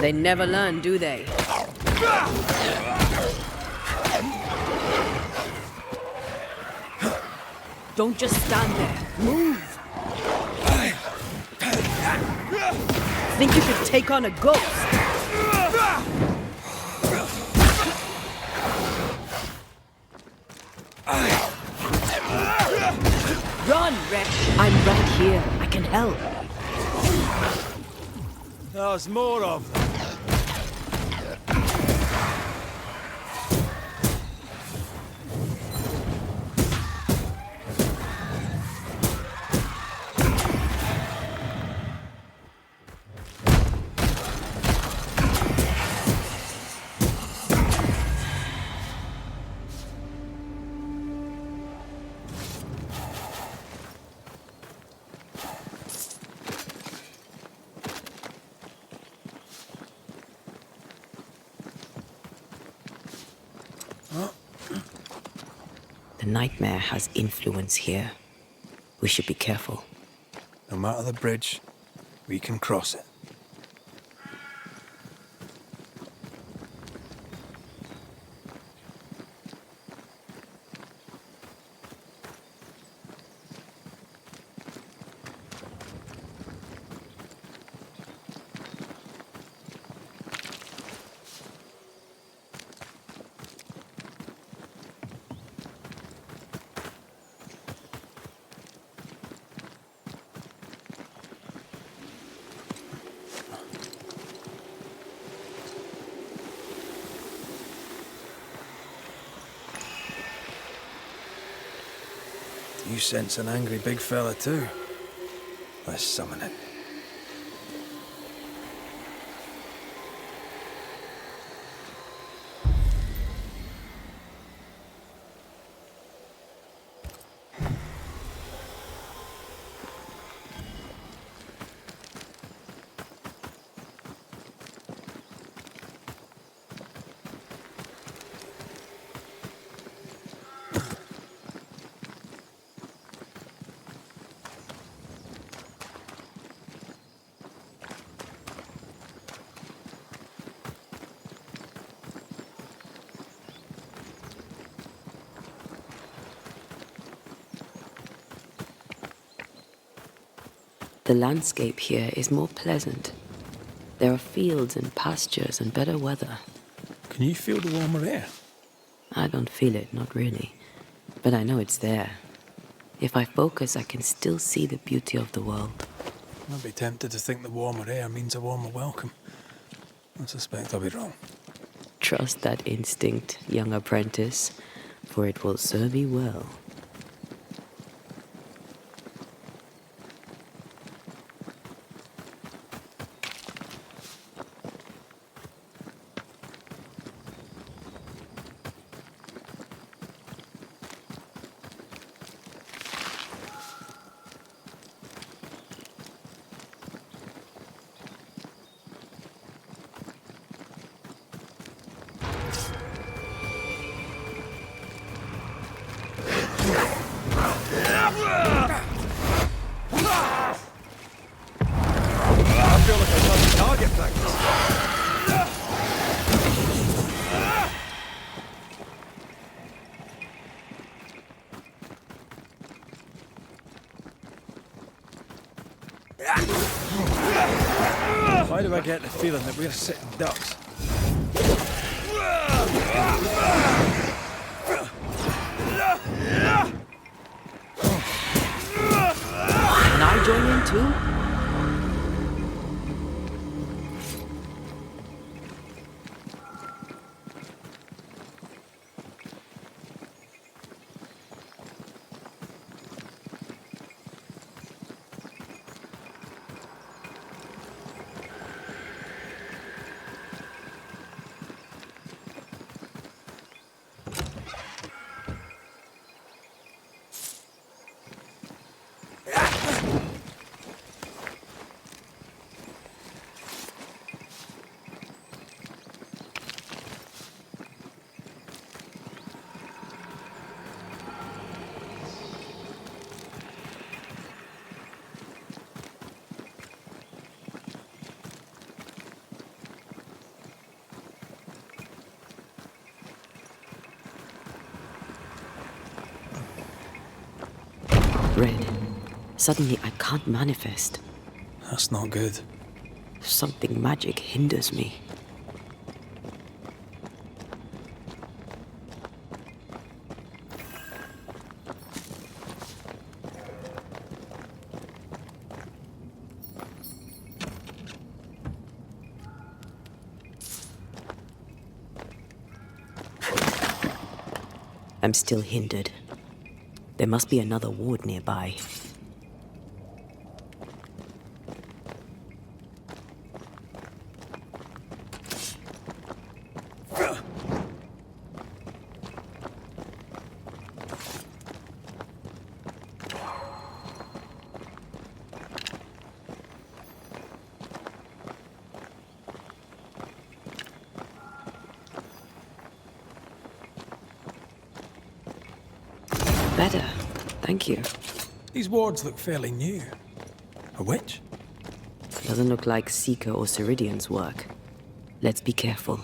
They never learn, do they? Don't just stand there. Move! Think you could take on a ghost? Run, Red! I'm right here. I can help. There's more of them. The nightmare has influence here. We should be careful. No matter the bridge, we can cross it. You sense an angry big fella too. Let's summon it. The landscape here is more pleasant. There are fields and pastures and better weather. Can you feel the warmer air? I don't feel it, not really. But I know it's there. If I focus, I can still see the beauty of the world. I'd be tempted to think the warmer air means a warmer welcome. I suspect I'll be wrong. Trust that instinct, young apprentice, for it will serve you well. Why do I get the feeling that we're sitting ducks? Can I join in too? Red. Suddenly I can't manifest. That's not good. Something magic hinders me. I'm still hindered. There must be another ward nearby. Better. Thank you. These wards look fairly new. A witch? Doesn't look like Seeker or Siridean's work. Let's be careful.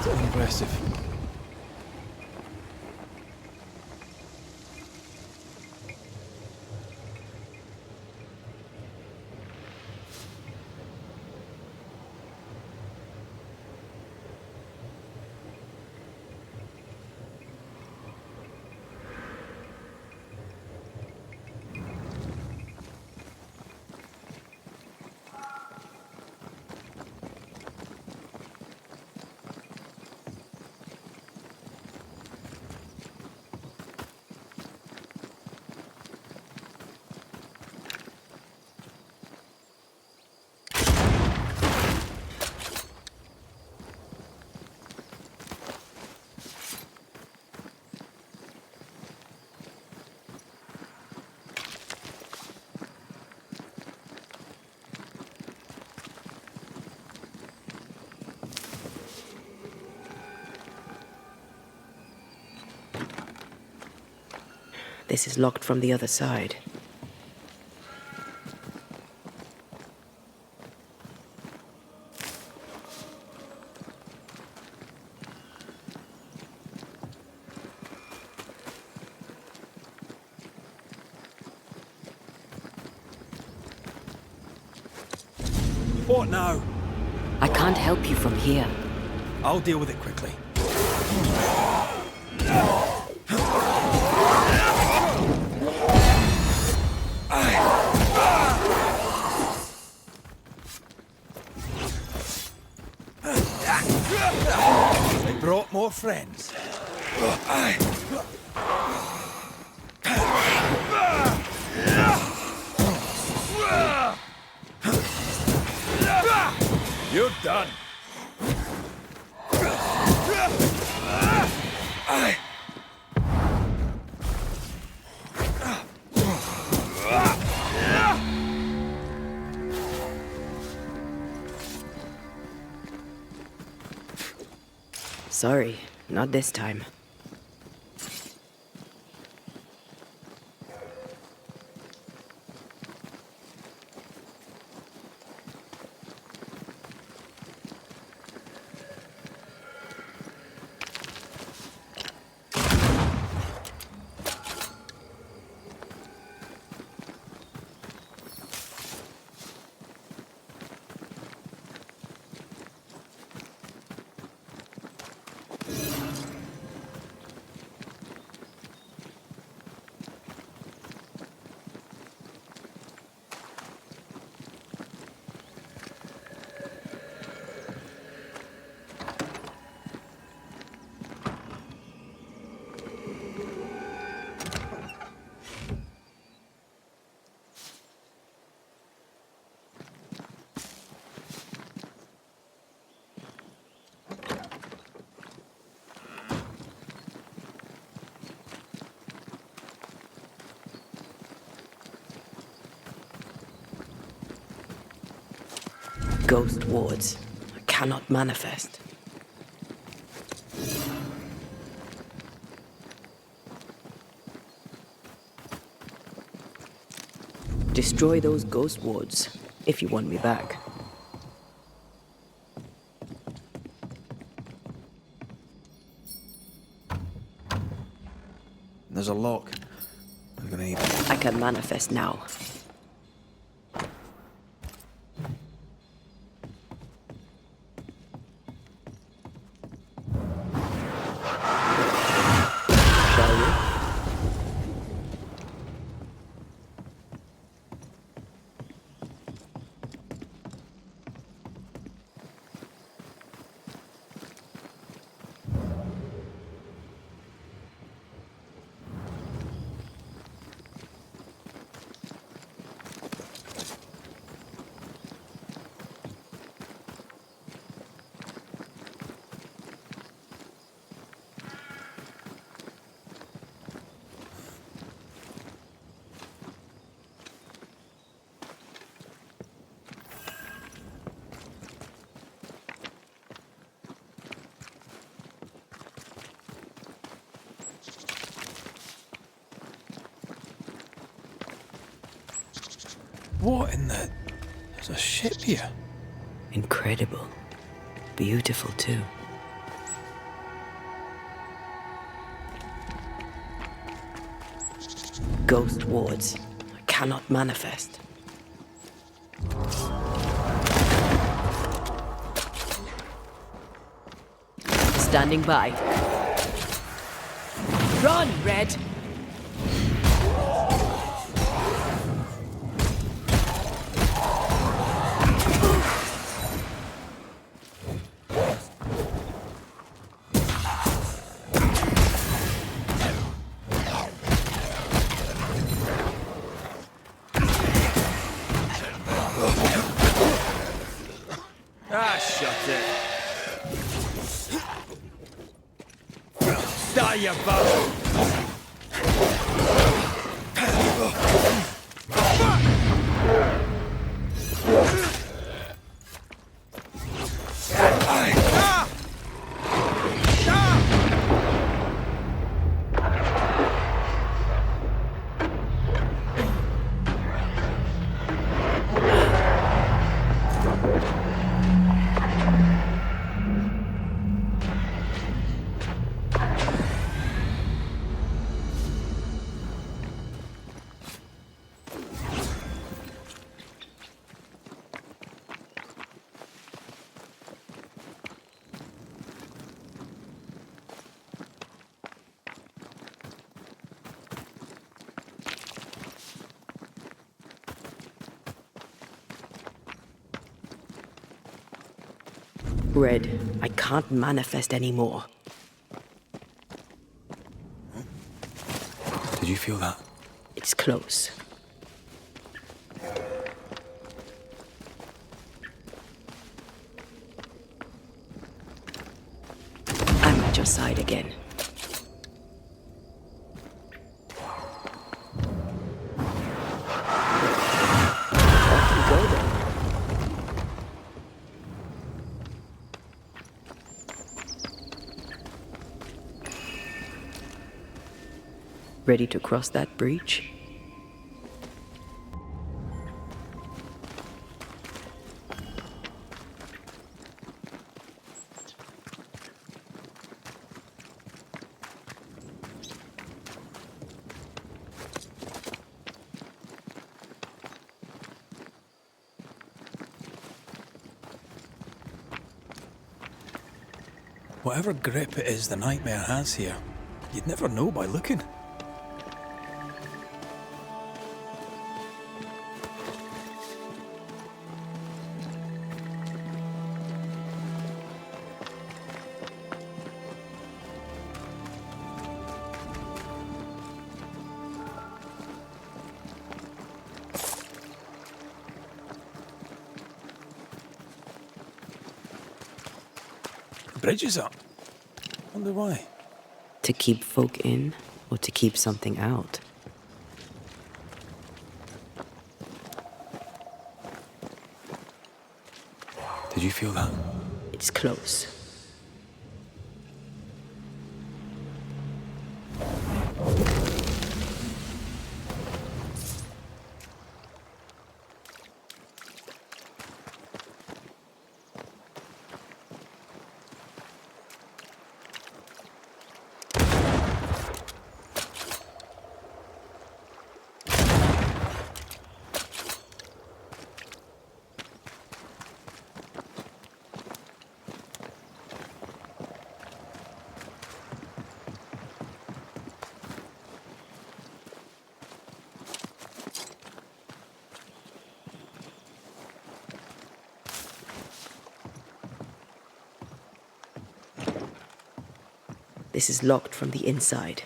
Still impressive. This is locked from the other side. What now? I can't help you from here. I'll deal with it quickly. They brought more friends. You're done. Sorry, not this time. Ghost wards. I cannot manifest. Destroy those ghost wards if you want me back. There's a lock. I'm gonna need it. I can manifest now. Shall we? What in the... There's a ship here. Incredible. Beautiful, too. Ghost wards. I cannot manifest. Standing by. Run, Red! Ah, shut it. Die, you bastard! Red, I can't manifest anymore. Did you feel that? It's close. I'm at your side again. Off you go then. Ready to cross that breach? Whatever grip it is the nightmare has here, you'd never know by looking. The bridge is up. Wonder why. To keep folk in, or to keep something out? Did you feel that? It's close. This is locked from the inside.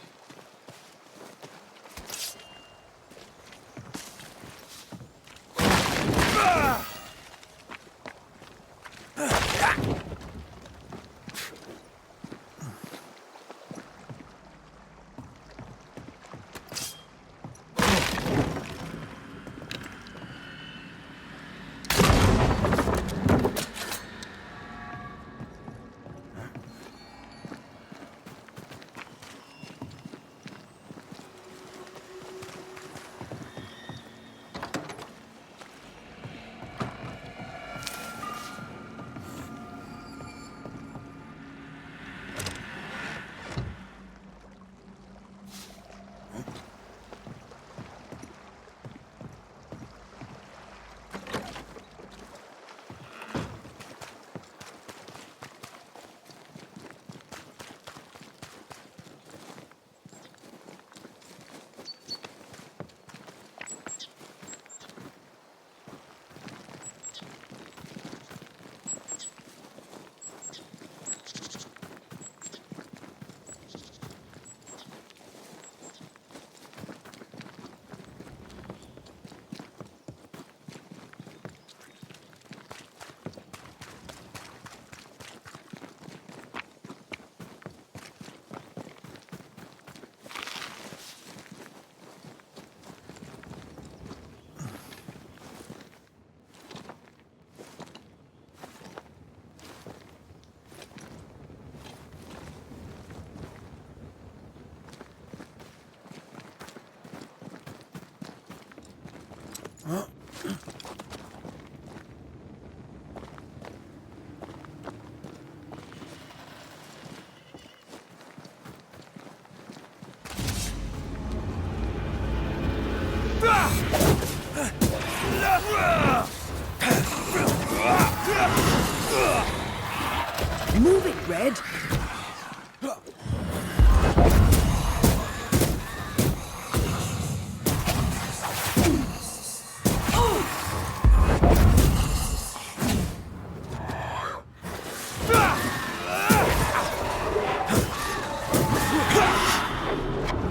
Move it, Red.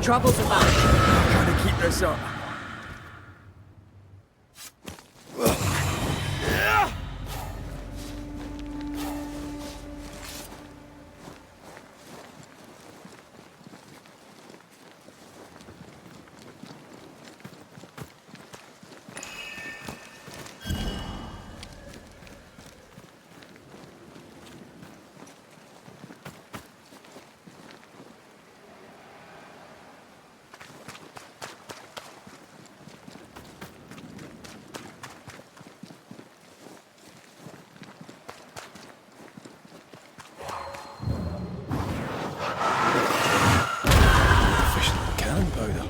Trouble's about. Gotta keep this up. Gunpowder.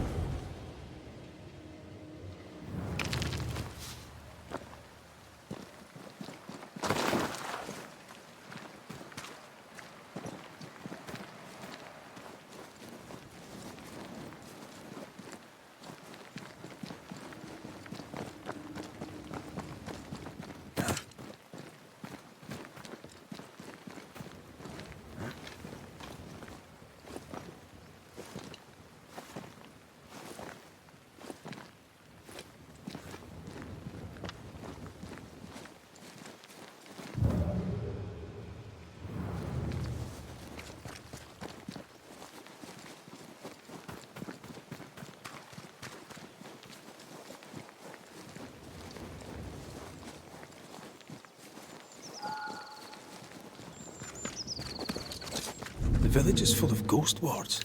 The village is full of ghost wards.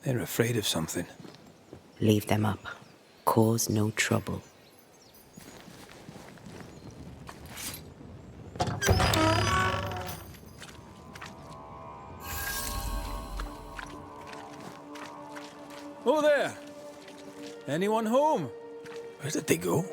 They're afraid of something. Leave them up. Cause no trouble. Oh there! Anyone home? Where did they go?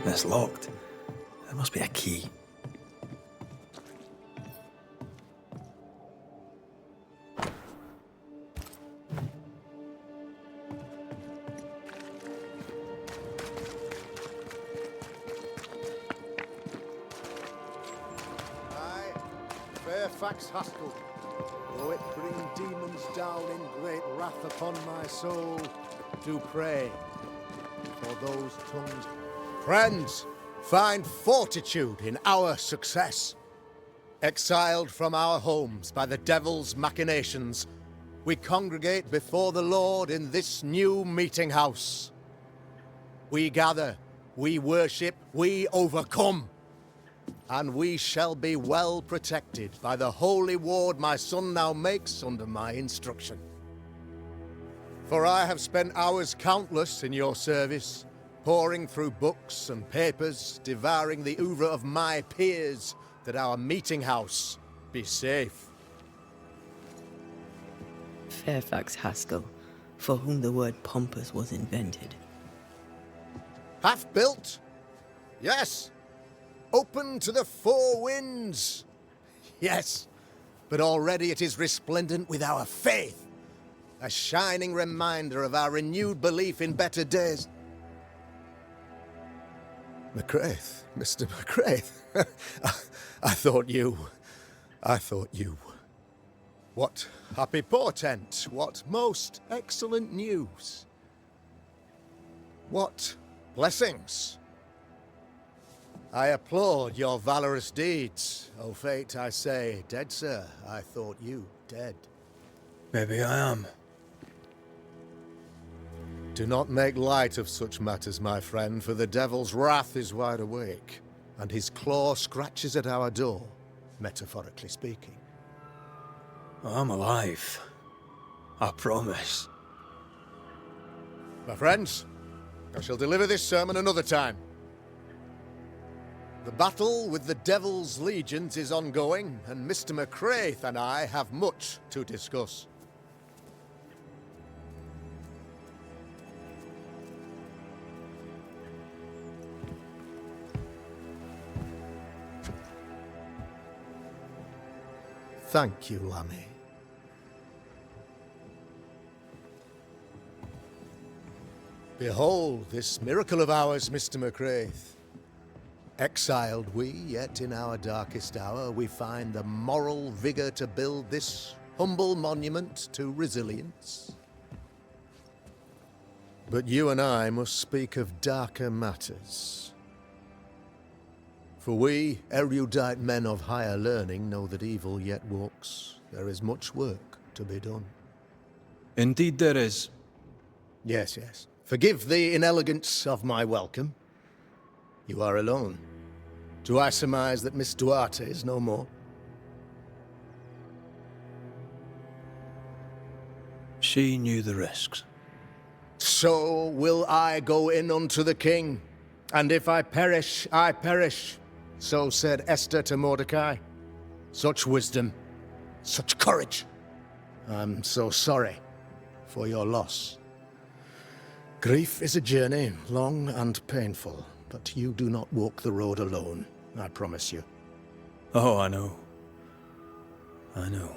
It's locked. There must be a key. I, Fairfax Haskell, though it bring demons down in great wrath upon my soul, do pray for those tongues. Friends, find fortitude in our success. Exiled from our homes by the devil's machinations, we congregate before the Lord in this new meeting house. We gather, we worship, we overcome. And we shall be well protected by the holy ward my son now makes under my instruction. For I have spent hours countless in your service, poring through books and papers, devouring the oeuvre of my peers, that our meeting house be safe. Fairfax Haskell, for whom the word pompous was invented. Half built? Yes. Open to the four winds? Yes. But already it is resplendent with our faith, a shining reminder of our renewed belief in better days. McCraith, Mr. McCraith. I thought you. What happy portent, what most excellent news. What blessings. I applaud your valorous deeds. O fate, I say, dead sir, I thought you dead. Maybe I am. Do not make light of such matters, my friend, for the devil's wrath is wide awake, and his claw scratches at our door, metaphorically speaking. I'm alive. I promise. My friends, I shall deliver this sermon another time. The battle with the devil's legions is ongoing, and Mr. McCraith and I have much to discuss. Thank you, Lammy. Behold this miracle of ours, Mr. McCraith. Exiled we, yet in our darkest hour we find the moral vigour to build this humble monument to resilience. But you and I must speak of darker matters. For we, erudite men of higher learning, know that evil yet walks. There is much work to be done. Indeed there is. Yes, yes. Forgive the inelegance of my welcome. You are alone. Do I surmise that Miss Duarte is no more? She knew the risks. So will I go in unto the king, and if I perish, I perish. So said Esther to Mordecai. Such wisdom, such courage. I'm so sorry for your loss. Grief is a journey, long and painful, but you do not walk the road alone, I promise you. Oh, I know. I know.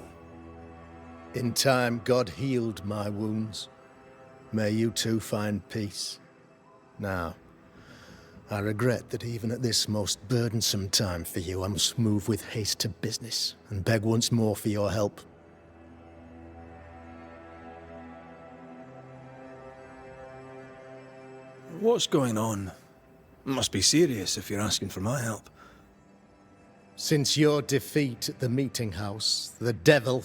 In time, God healed my wounds. May you too find peace. Now, I regret that even at this most burdensome time for you, I must move with haste to business and beg once more for your help. What's going on? Must be serious if you're asking for my help. Since your defeat at the meeting house, the devil,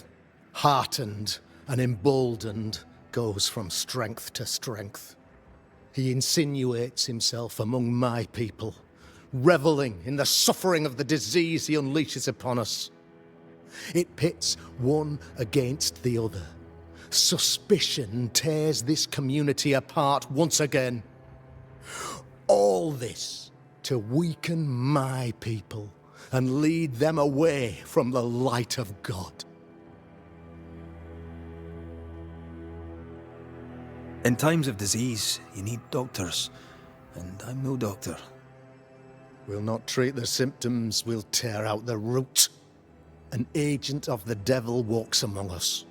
heartened and emboldened, goes from strength to strength. He insinuates himself among my people, reveling in the suffering of the disease he unleashes upon us. It pits one against the other. Suspicion tears this community apart once again. All this to weaken my people and lead them away from the light of God. In times of disease, you need doctors, and I'm no doctor. We'll not treat the symptoms, we'll tear out the root. An agent of the devil walks among us.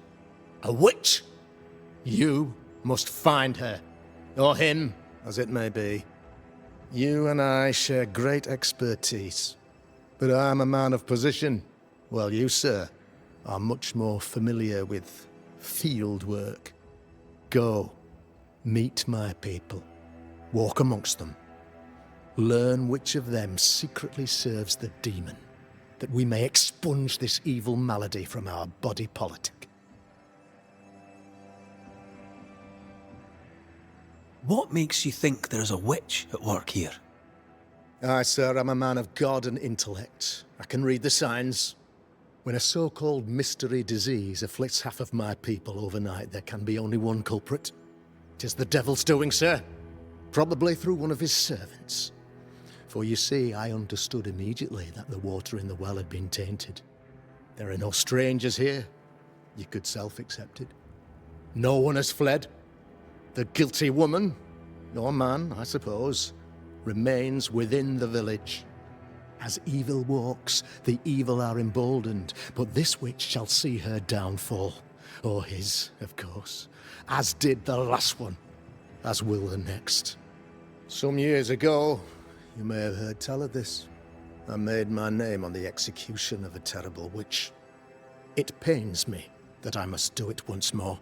A witch! You must find her, or him, as it may be. You and I share great expertise, but I'm a man of position, while you, sir, are much more familiar with field work. Go, meet my people, walk amongst them, learn which of them secretly serves the demon, that we may expunge this evil malady from our body politic. What makes you think there's a witch at work here? Aye, sir, I'm a man of God and intellect. I can read the signs. When a so-called mystery disease afflicts half of my people overnight, there can be only one culprit. 'Tis the devil's doing, sir. Probably through one of his servants. For you see, I understood immediately that the water in the well had been tainted. There are no strangers here. You could self-accept it. No one has fled. The guilty woman, or man, I suppose, remains within the village. As evil walks, the evil are emboldened, but this witch shall see her downfall. Or his, of course, as did the last one, as will the next. Some years ago, you may have heard tell of this, I made my name on the execution of a terrible witch. It pains me that I must do it once more.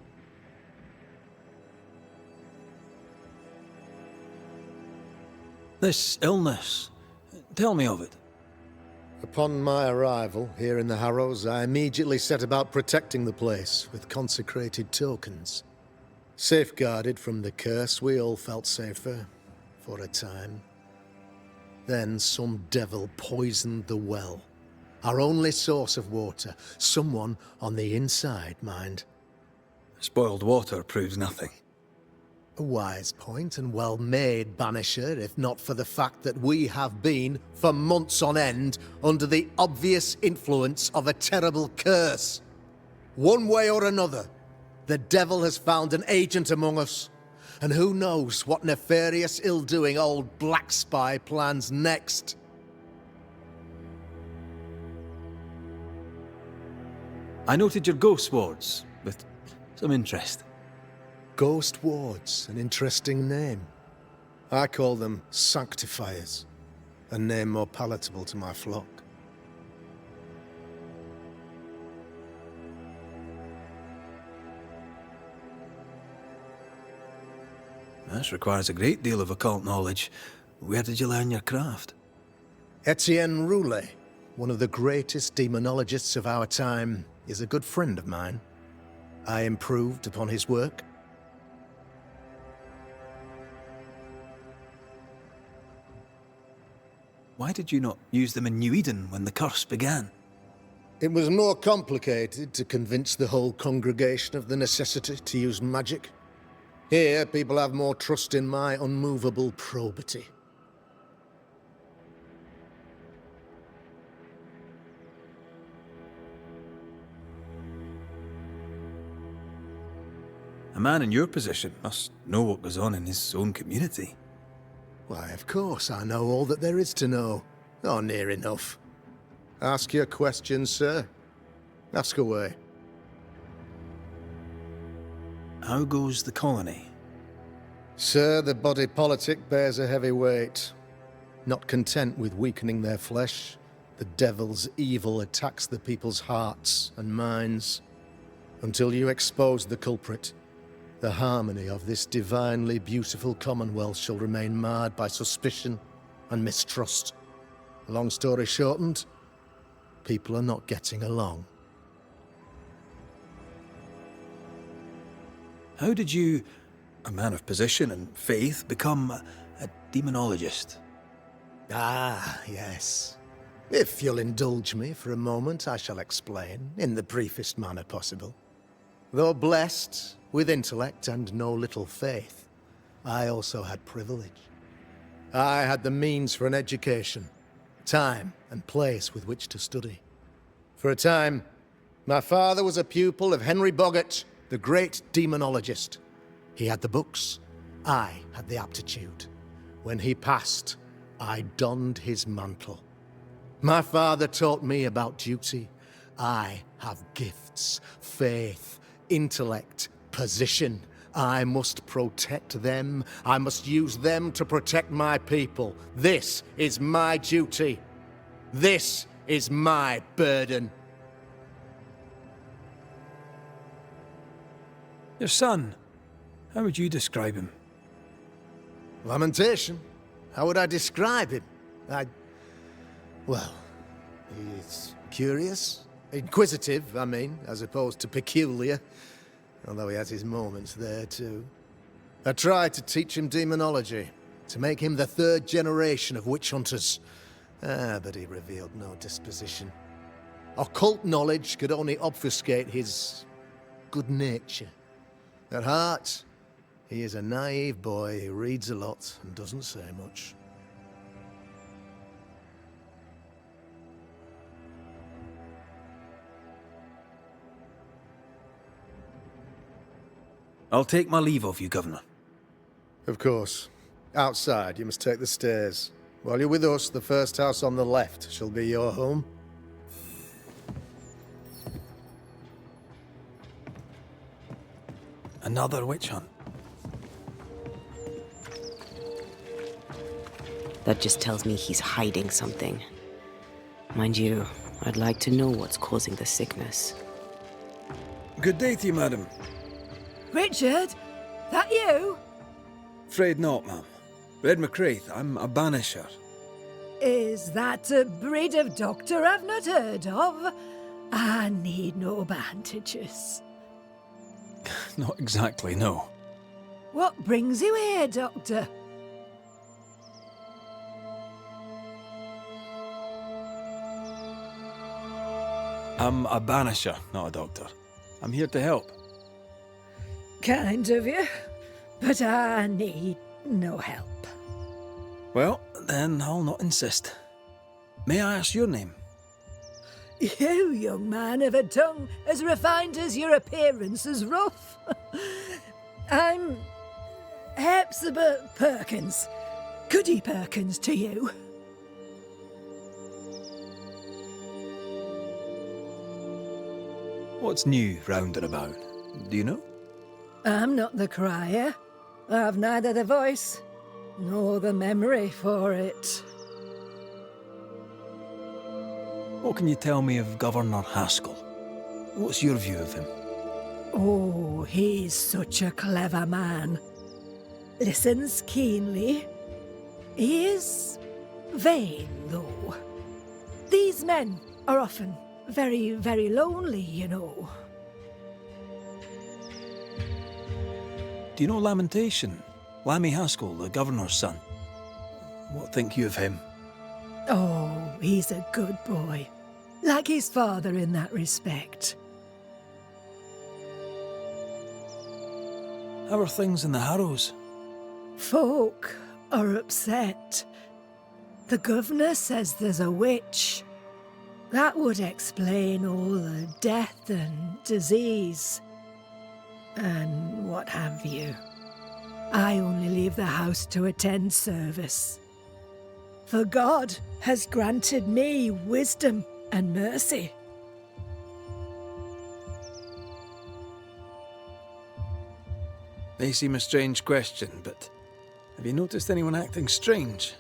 This illness, tell me of it. Upon my arrival here in the Harrows, I immediately set about protecting the place with consecrated tokens. Safeguarded from the curse, we all felt safer. For a time. Then some devil poisoned the well. Our only source of water. Someone on the inside, mind. Spoiled water proves nothing. A wise point and well made, Banisher, if not for the fact that we have been, for months on end, under the obvious influence of a terrible curse. One way or another, the devil has found an agent among us. And who knows what nefarious ill-doing old Black Spy plans next? I noted your ghost wards with some interest. Ghost wards, an interesting name. I call them sanctifiers, a name more palatable to my flock. This requires a great deal of occult knowledge. Where did you learn your craft? Etienne Roulet, one of the greatest demonologists of our time, is a good friend of mine. I improved upon his work. Why did you not use them in New Eden when the curse began? It was more complicated to convince the whole congregation of the necessity to use magic. Here, people have more trust in my unmovable probity. A man in your position must know what goes on in his own community. Why, of course, I know all that there is to know. Or near enough. Ask your questions, sir. Ask away. How goes the colony? Sir, the body politic bears a heavy weight. Not content with weakening their flesh, the devil's evil attacks the people's hearts and minds. Until you expose the culprit, the harmony of this divinely beautiful commonwealth shall remain marred by suspicion and mistrust. Long story shortened, people are not getting along. How did you, a man of position and faith, become a demonologist? Ah, yes. If you'll indulge me for a moment, I shall explain, in the briefest manner possible. Though blessed with intellect and no little faith, I also had privilege. I had the means for an education, time and place with which to study. For a time, my father was a pupil of Henry Boggart, the great demonologist. He had the books, I had the aptitude. When he passed, I donned his mantle. My father taught me about duty. I have gifts, faith, intellect, position. I must protect them. I must use them to protect my people. This is my duty. This is my burden. Your son, how would you describe him? Lamentation? How would I describe him? Well, he's curious. Inquisitive, I mean, as opposed to peculiar. Although he has his moments there, too. I tried to teach him demonology, to make him the third generation of witch hunters. But he revealed no disposition. Occult knowledge could only obfuscate his good nature. At heart, he is a naive boy who reads a lot and doesn't say much. I'll take my leave of you, Governor. Of course. Outside, you must take the stairs. While you're with us, the first house on the left shall be your home. Another witch hunt. That just tells me he's hiding something. Mind you, I'd like to know what's causing the sickness. Good day to you, madam. Richard? That you? Afraid not, ma'am. Red McCraith, I'm a banisher. Is that a breed of doctor I've not heard of? I need no bandages. Not exactly, no. What brings you here, Doctor? I'm a banisher, not a doctor. I'm here to help. Kind of you, but I need no help. Well, then I'll not insist. May I ask your name? You, young man, have a tongue as refined as your appearance is rough. I'm Hepzibah Perkins. Goody Perkins to you. What's new round and about? Do you know? I'm not the crier. I've neither the voice nor the memory for it. What can you tell me of Governor Haskell? What's your view of him? Oh, he's such a clever man. Listens keenly. He is vain, though. These men are often very, very lonely, you know. Do you know Lamentation? Lammy Haskell, the governor's son. What think you of him? Oh, he's a good boy. Like his father in that respect. How are things in the Harrows? Folk are upset. The governor says there's a witch. That would explain all the death and disease. And what have you. I only leave the house to attend service. For God has granted me wisdom and mercy. May seem a strange question, but have you noticed anyone acting strange?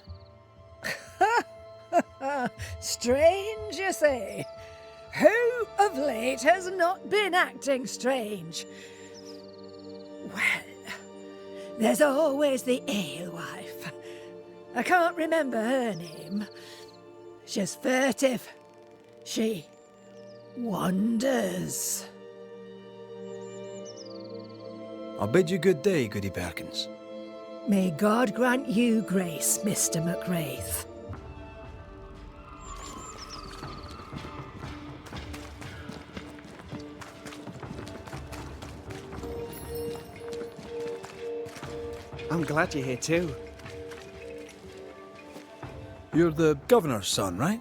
Strange, you say? Who of late has not been acting strange? Well, there's always the alewife. I can't remember her name. She's furtive. She wanders. I'll bid you good day, Goody Perkins. May God grant you grace, Mr. McWraith. I'm glad you're here too. You're the governor's son, right?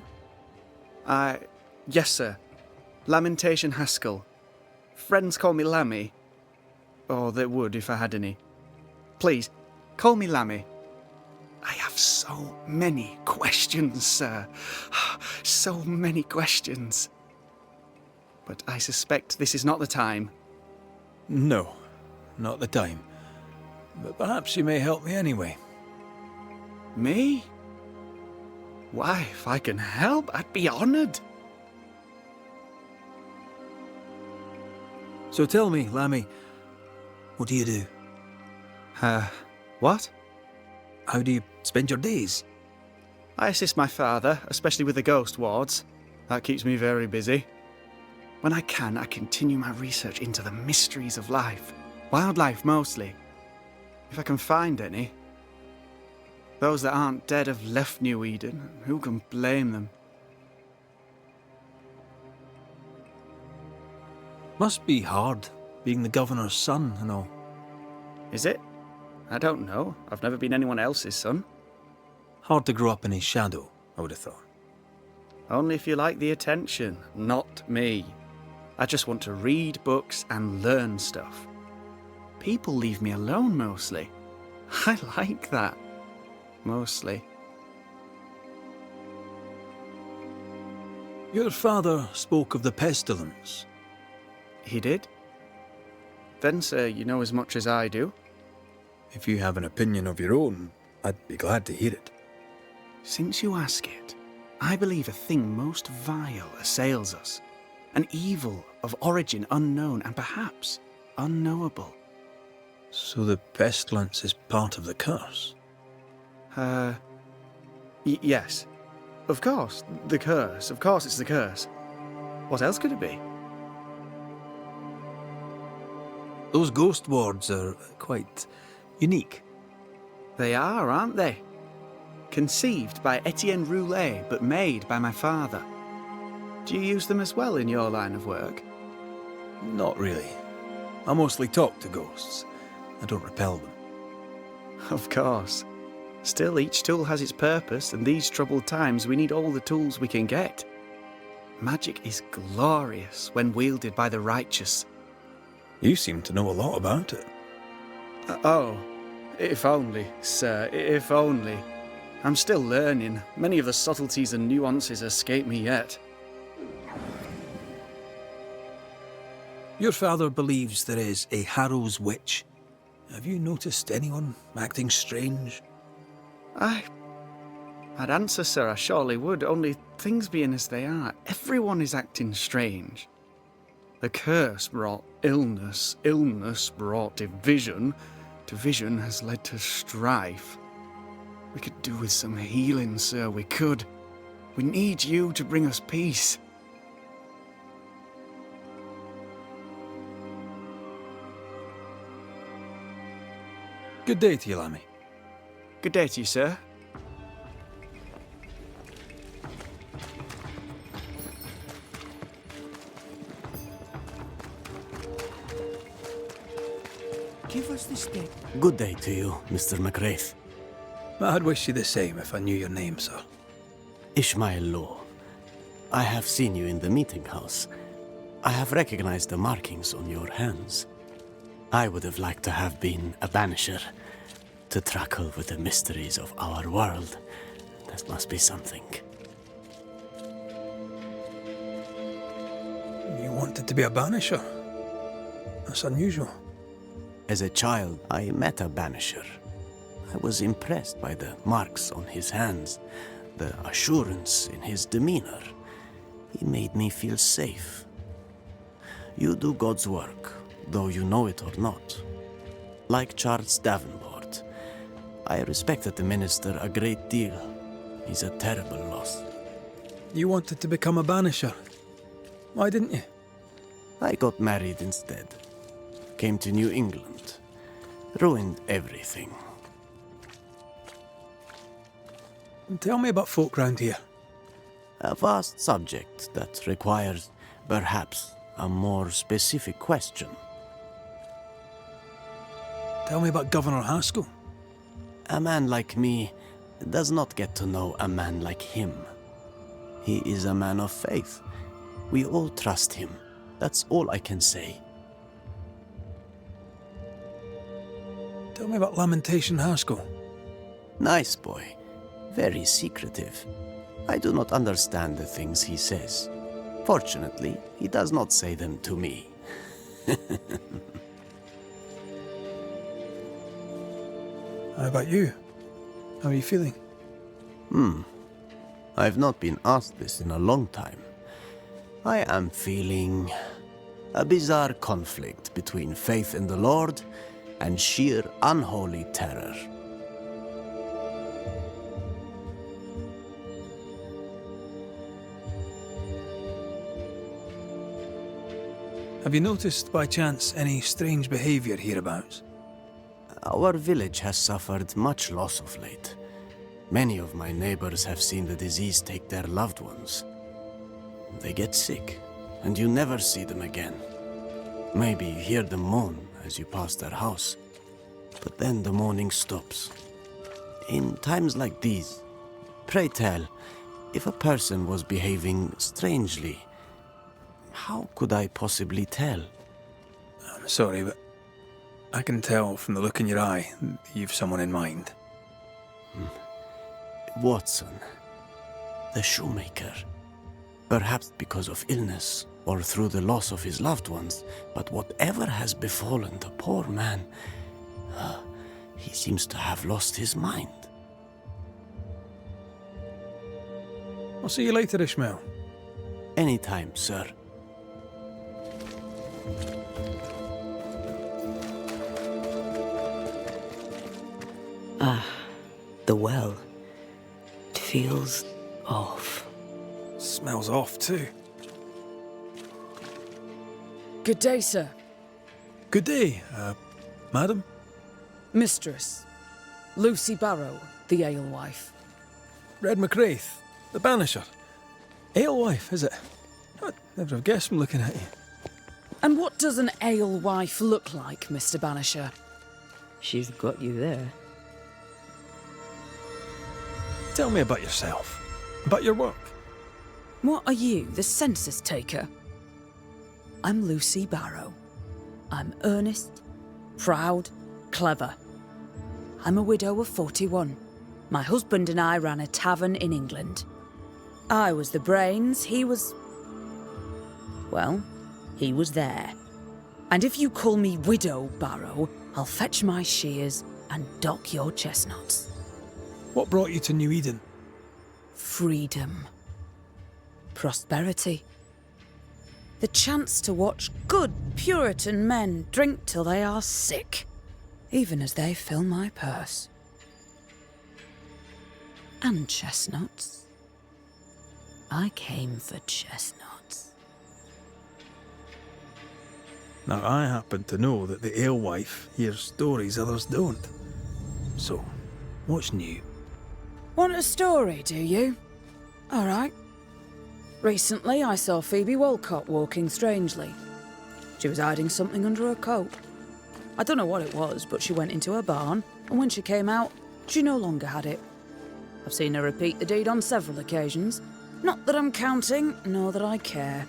Yes, sir. Lamentation Haskell. Friends call me Lammy. Or they would if I had any. Please, call me Lammy. I have so many questions, sir. So many questions. But I suspect this is not the time. No, not the time. But perhaps you may help me anyway. Me? Why, if I can help, I'd be honoured. So tell me, Lammy, what do you do? What? How do you spend your days? I assist my father, especially with the ghost wards. That keeps me very busy. When I can, I continue my research into the mysteries of life. Wildlife, mostly. If I can find any. Those that aren't dead have left New Eden. Who can blame them? Must be hard, being the governor's son and all. Is it? I don't know. I've never been anyone else's son. Hard to grow up in his shadow, I would have thought. Only if you like the attention, not me. I just want to read books and learn stuff. People leave me alone mostly. I like that. Mostly. Your father spoke of the pestilence. He did? Then, sir, you know as much as I do. If you have an opinion of your own, I'd be glad to hear it. Since you ask it, I believe a thing most vile assails us. An evil of origin unknown and perhaps unknowable. So the pestilence is part of the curse? Yes. Of course, the curse. Of course it's the curse. What else could it be? Those ghost wards are quite Unique. They are, aren't they? Conceived by Etienne Roulet, but made by my father. Do you use them as well in your line of work? Not really. I mostly talk to ghosts. I don't repel them. Of course. Still, each tool has its purpose, and these troubled times we need all the tools we can get. Magic is glorious when wielded by the righteous. You seem to know a lot about it. Oh, if only, sir, if only. I'm still learning. Many of the subtleties and nuances escape me yet. Your father believes there is a Harrows witch. Have you noticed anyone acting strange? I'd answer, sir, I surely would, only things being as they are, everyone is acting strange. The curse brought illness, illness brought division, division has led to strife. We could do with some healing, sir, we could. We need you to bring us peace. Good day to you, Lammy. Good day to you, sir. Give us the stick. Good day to you, Mr. McWraith. I'd wish you the same if I knew your name, sir. Ishmael Law. I have seen you in the meeting house. I have recognized the markings on your hands. I would have liked to have been a banisher, to tackle with the mysteries of our world. That must be something. You wanted to be a banisher? That's unusual. As a child, I met a banisher. I was impressed by the marks on his hands, the assurance in his demeanor. He made me feel safe. You do God's work, though you know it or not. Like Charles Davenport, I respected the minister a great deal. He's a terrible loss. You wanted to become a banisher. Why didn't you? I got married instead. Came to New England. Ruined everything. Tell me about folk round here. A vast subject that requires, perhaps, a more specific question. Tell me about Governor Haskell. A man like me does not get to know a man like him. He is a man of faith. We all trust him. That's all I can say. Tell me about Lamentation Haskell. Nice boy. Very secretive. I do not understand the things he says. Fortunately, he does not say them to me. How about you? How are you feeling? I've not been asked this in a long time. I am feeling a bizarre conflict between faith in the Lord and sheer unholy terror. Have you noticed, by chance, any strange behavior hereabouts? Our village has suffered much loss of late. Many of my neighbors have seen the disease take their loved ones. They get sick, and you never see them again. Maybe you hear them moan as you pass their house, but then the moaning stops. In times like these, pray tell, if a person was behaving strangely, how could I possibly tell? I'm sorry, but I can tell from the look in your eye that you've someone in mind. Wattson, the shoemaker. Perhaps because of illness or through the loss of his loved ones, but whatever has befallen the poor man, he seems to have lost his mind. I'll see you later, Ishmael. Anytime, sir. The well. It feels off. Smells off, too. Good day, sir. Good day, madam. Mistress, Lucy Barrow, the alewife. Red McCraith, the Banisher. Alewife, is it? I'd never have guessed from looking at you. And what does an alewife look like, Mr. Banisher? She's got you there. Tell me about yourself. About your work. What are you, the census taker? I'm Lucy Barrow. I'm earnest, proud, clever. I'm a widow of 41. My husband and I ran a tavern in England. I was the brains, he was... well, he was there. And if you call me Widow Barrow, I'll fetch my shears and dock your chestnuts. What brought you to New Eden? Freedom. Prosperity. The chance to watch good Puritan men drink till they are sick, even as they fill my purse. And chestnuts. I came for chestnuts. Now, I happen to know that the alewife hears stories others don't. So, what's new? Want a story, do you? All right. Recently, I saw Phoebe Walcott walking strangely. She was hiding something under her coat. I don't know what it was, but she went into her barn, and when she came out, she no longer had it. I've seen her repeat the deed on several occasions. Not that I'm counting, nor that I care.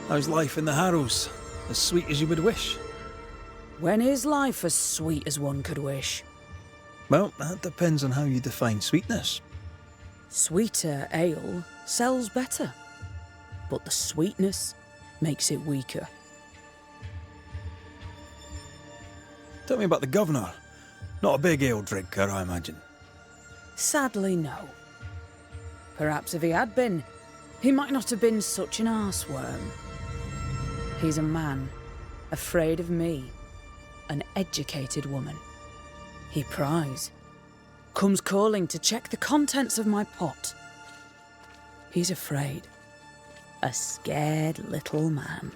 How's life in the Harrows? As sweet as you would wish? When is life as sweet as one could wish? Well, that depends on how you define sweetness. Sweeter ale sells better, but the sweetness makes it weaker. Tell me about the governor. Not a big ale drinker, I imagine. Sadly, no. Perhaps if he had been, he might not have been such an arseworm. He's a man, afraid of me, an educated woman. He pries, comes calling to check the contents of my pot. He's afraid, a scared little man.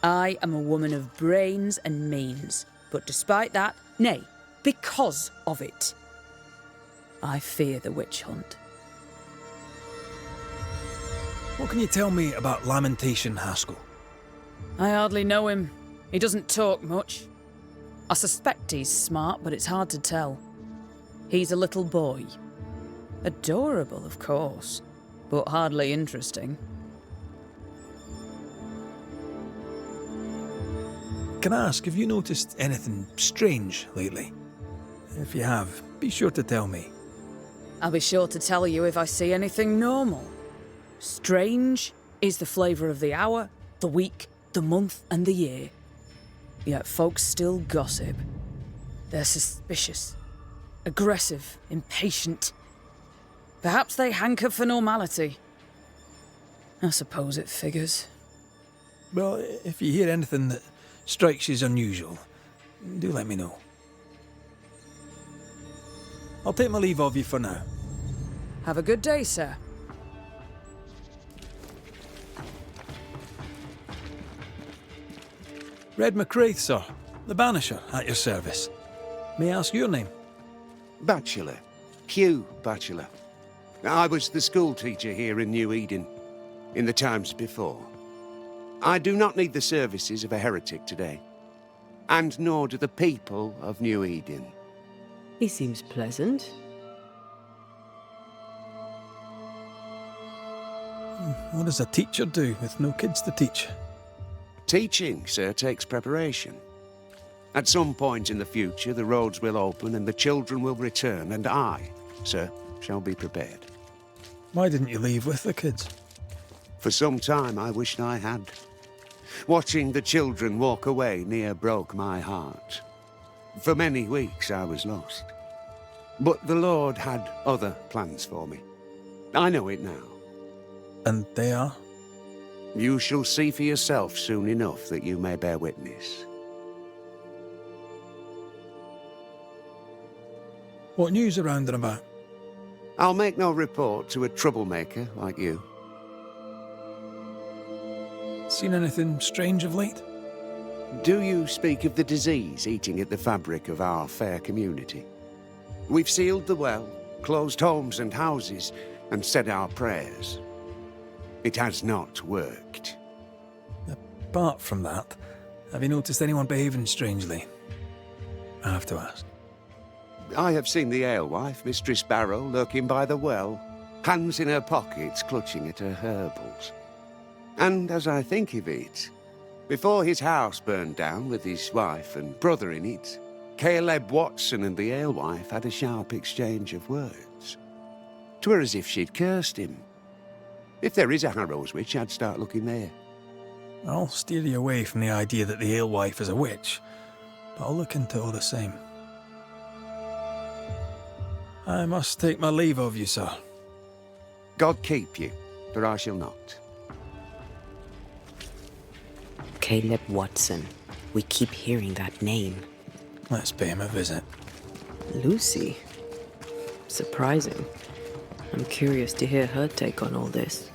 I am a woman of brains and means, but despite that, nay, because of it, I fear the witch hunt. What can you tell me about Lamentation Haskell? I hardly know him. He doesn't talk much. I suspect he's smart, but it's hard to tell. He's a little boy. Adorable, of course, but hardly interesting. Can I ask, have you noticed anything strange lately? If you have, be sure to tell me. I'll be sure to tell you if I see anything normal. Strange is the flavour of the hour, the week, the month, and the year. Yet folks still gossip. They're suspicious, aggressive, impatient. Perhaps they hanker for normality. I suppose it figures. Well, if you hear anything that strikes you as unusual, do let me know. I'll take my leave of you for now. Have a good day, sir. Red McCraith, sir. The Banisher, at your service. May I ask your name? Bachelor. Hugh Bachelor. I was the school teacher here in New Eden, in the times before. I do not need the services of a heretic today, and nor do the people of New Eden. He seems pleasant. What does a teacher do with no kids to teach? Teaching, sir, takes preparation. At some point in the future, the roads will open and the children will return, and I, sir, shall be prepared. Why didn't you leave with the kids? For some time, I wished I had. Watching the children walk away near broke my heart. For many weeks, I was lost. But the Lord had other plans for me. I know it now. And they are? You shall see for yourself soon enough that you may bear witness. What news around and about? I'll make no report to a troublemaker like you. Seen anything strange of late? Do you speak of the disease eating at the fabric of our fair community? We've sealed the well, closed homes and houses, and said our prayers. It has not worked. Apart from that, have you noticed anyone behaving strangely? I have to ask. I have seen the alewife, Mistress Barrow, lurking by the well, hands in her pockets, clutching at her herbals. And as I think of it, before his house burned down with his wife and brother in it, Caleb Wattson and the alewife had a sharp exchange of words. 'Twere as if she'd cursed him. If there is a Harrows witch, I'd start looking there. I'll steer you away from the idea that the alewife is a witch, but I'll look into it all the same. I must take my leave of you, sir. God keep you, for I shall not. Caleb Wattson. We keep hearing that name. Let's pay him a visit. Lucy? Surprising. I'm curious to hear her take on all this.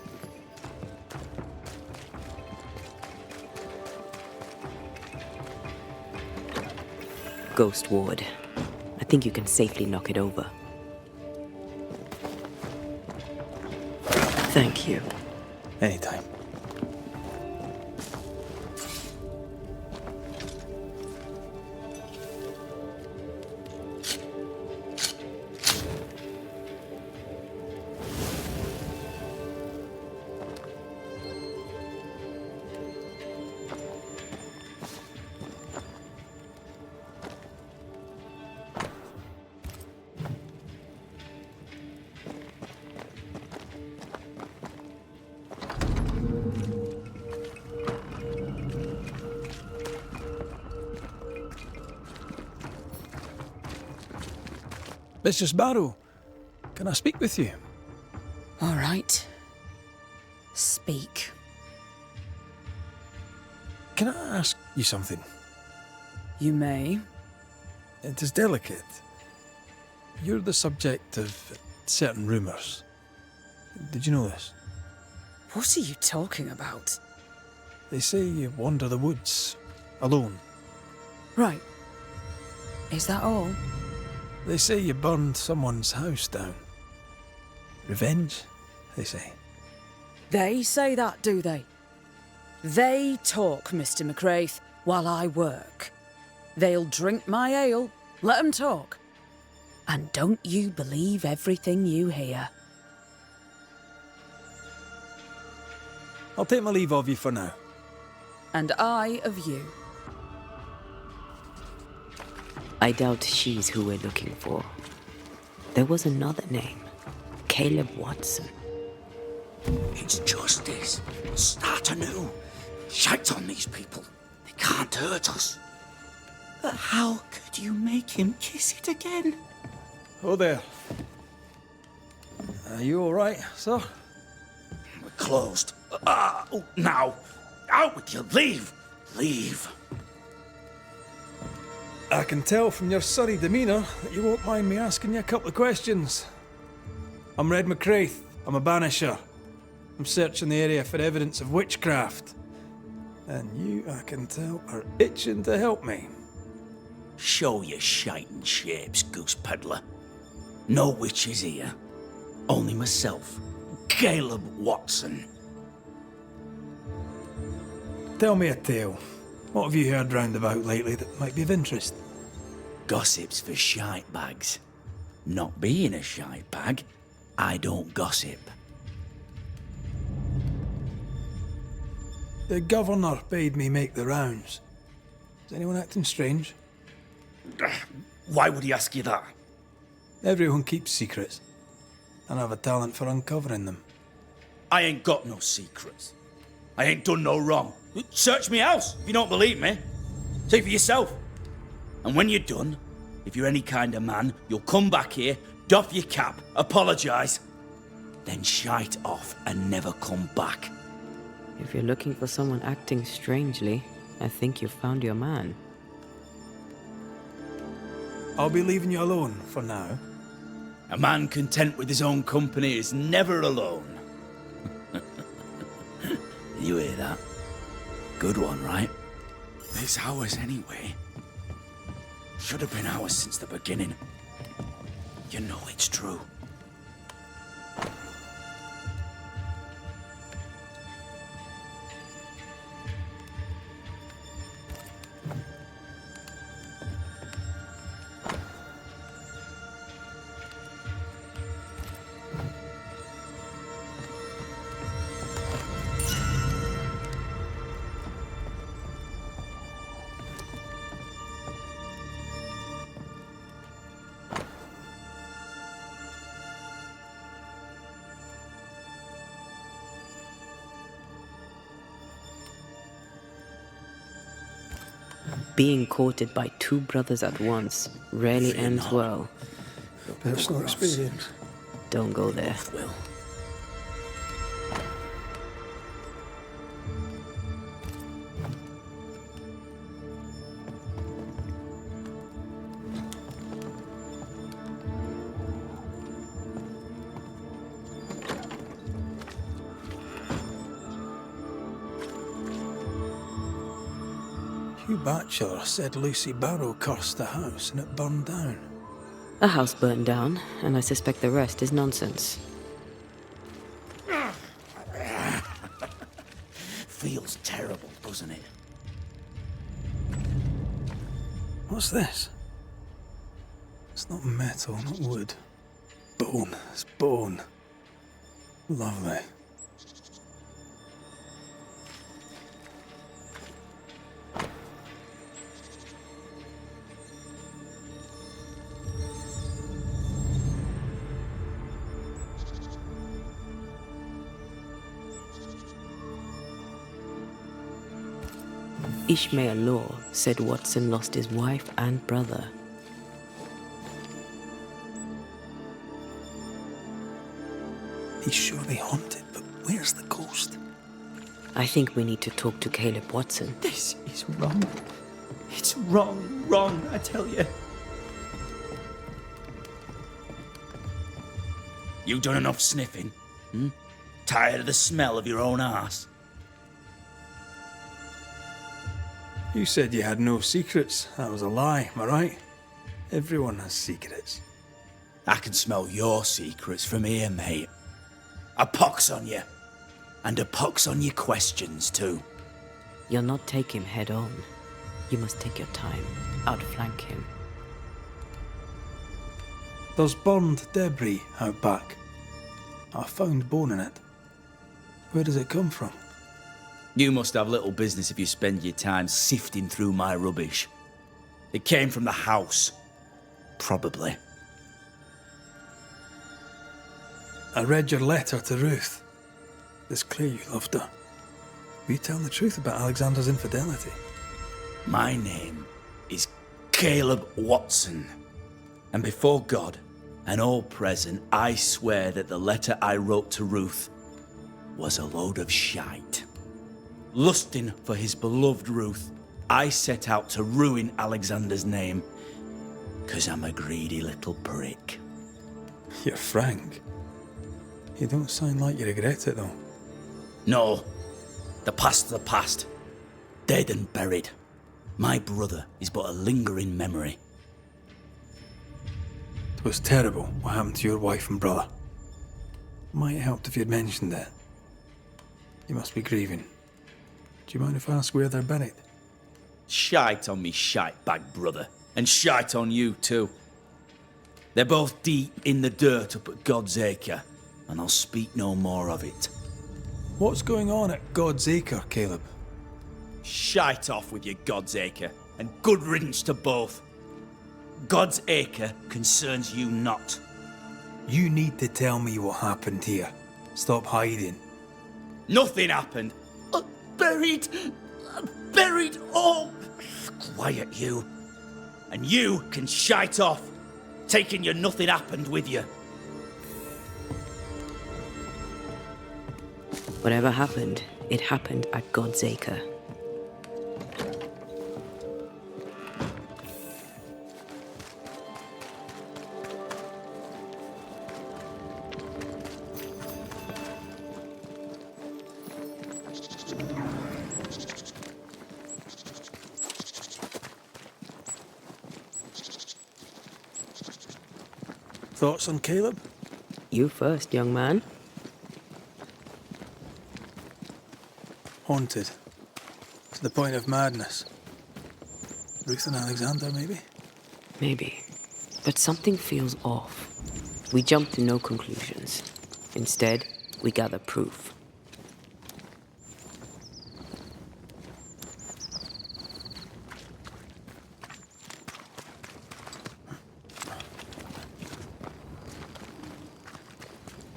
Ghost Ward. I think you can safely knock it over. Thank you. Anytime. Mistress Barrow, can I speak with you? All right. Speak. Can I ask you something? You may. It is delicate. You're the subject of certain rumours. Did you know this? What are you talking about? They say you wander the woods, alone. Right. Is that all? They say you burned someone's house down. Revenge, they say. They say that, do they? They talk, Mr. McCraith, while I work. They'll drink my ale, let 'em talk. And don't you believe everything you hear. I'll take my leave of you for now. And I of you. I doubt she's who we're looking for. There was another name. Caleb Wattson. It's justice. Start anew. Shite on these people. They can't hurt us. But how could you make him kiss it again? Oh there. Are you all right, sir? We're closed. Now. Out with you. Leave. Leave. I can tell from your surly demeanour that you won't mind me asking you a couple of questions. I'm Red McCraith. I'm a banisher. I'm searching the area for evidence of witchcraft. And you, I can tell, are itching to help me. Show your shiting shapes, goose peddler. No witches here. Only myself, Caleb Wattson. Tell me a tale. What have you heard round about lately that might be of interest? Gossip's for shite bags. Not being a shite bag, I don't gossip. The governor bade me make the rounds. Is anyone acting strange? Why would he ask you that? Everyone keeps secrets, and I have a talent for uncovering them. I ain't got no secrets. I ain't done no wrong. Search me house if you don't believe me. See for yourself. And when you're done, if you're any kind of man, you'll come back here, doff your cap, apologise, then shite off and never come back. If you're looking for someone acting strangely, I think you've found your man. I'll be leaving you alone for now. A man content with his own company is never alone. You hear that? Good one, right? It's ours anyway. Should have been ours since the beginning. You know it's true. Being courted by two brothers at once rarely ends well. Personal experience. Don't go there. Will. Hugh Batchelor said Lucy Barrow cursed the house and it burned down. A house burned down, and I suspect the rest is nonsense. Feels terrible, doesn't it? What's this? It's not metal, not wood. Bone. It's bone. Lovely. Ishmael Law said Wattson lost his wife and brother. He's surely haunted, but where's the ghost? I think we need to talk to Caleb Wattson. This is wrong. It's wrong, I tell you. You done enough sniffing? Hmm? Tired of the smell of your own arse? You said you had no secrets. That was a lie, am I right? Everyone has secrets. I can smell your secrets from here, mate. A pox on you. And a pox on your questions, too. You'll not take him head on. You must take your time. Outflank him. There's burned debris out back. I found bone in it. Where does it come from? You must have little business if you spend your time sifting through my rubbish. It came from the house. Probably. I read your letter to Ruth. It's clear you loved her. Were you telling the truth about Alexander's infidelity? My name is Caleb Wattson. And before God and all present, I swear that the letter I wrote to Ruth was a load of shite. Lusting for his beloved Ruth, I set out to ruin Alexander's name, 'cause I'm a greedy little prick. You're frank. You don't sound like you regret it, though. No, the past's the past. Dead and buried. My brother is but a lingering memory. It was terrible what happened to your wife and brother. Might have helped if you'd mentioned it. You must be grieving. Do you mind if I ask where they're buried? Shite on me shite bag brother, and shite on you too. They're both deep in the dirt up at God's Acre, and I'll speak no more of it. What's going on at God's Acre, Caleb? Shite off with your God's Acre, and good riddance to both. God's Acre concerns you not. You need to tell me what happened here. Stop hiding. Nothing happened. Buried all. Quiet, you. And you can shite off, taking your nothing happened with you. Whatever happened, it happened at God's Acre. Thoughts on Caleb? You first, young man. Haunted. To the point of madness. Ruth and Alexander, maybe? Maybe. But something feels off. We jump to no conclusions. Instead, we gather proof.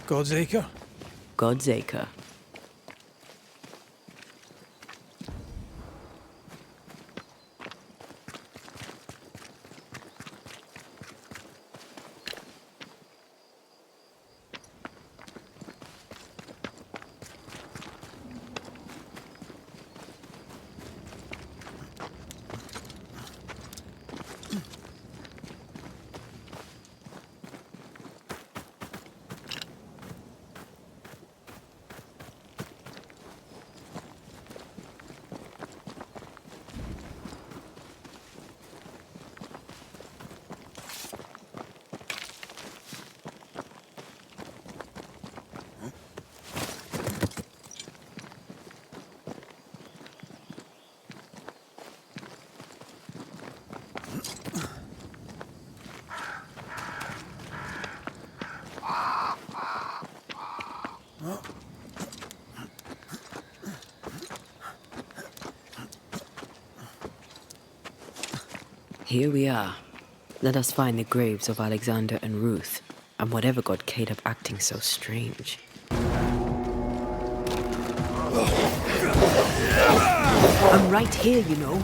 God's Acre? God's Acre. Here we are. Let us find the graves of Alexander and Ruth, and whatever got Caleb acting so strange. I'm right here, you know.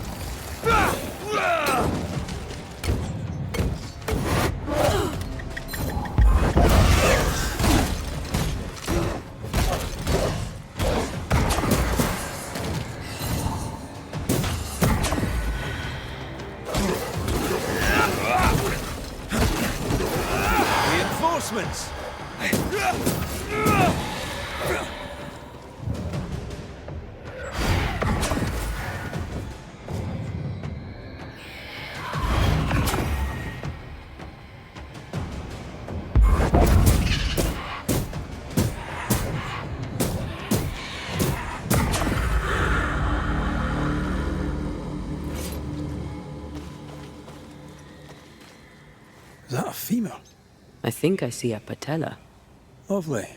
Reinforcements! Is that a female? I think I see a patella. Lovely.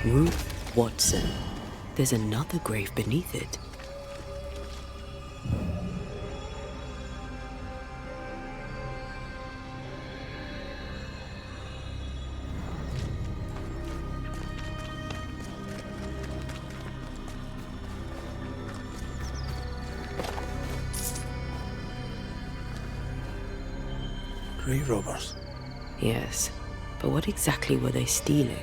Ruth Wattson. There's another grave beneath it. Grave robbers. Yes, but what exactly were they stealing?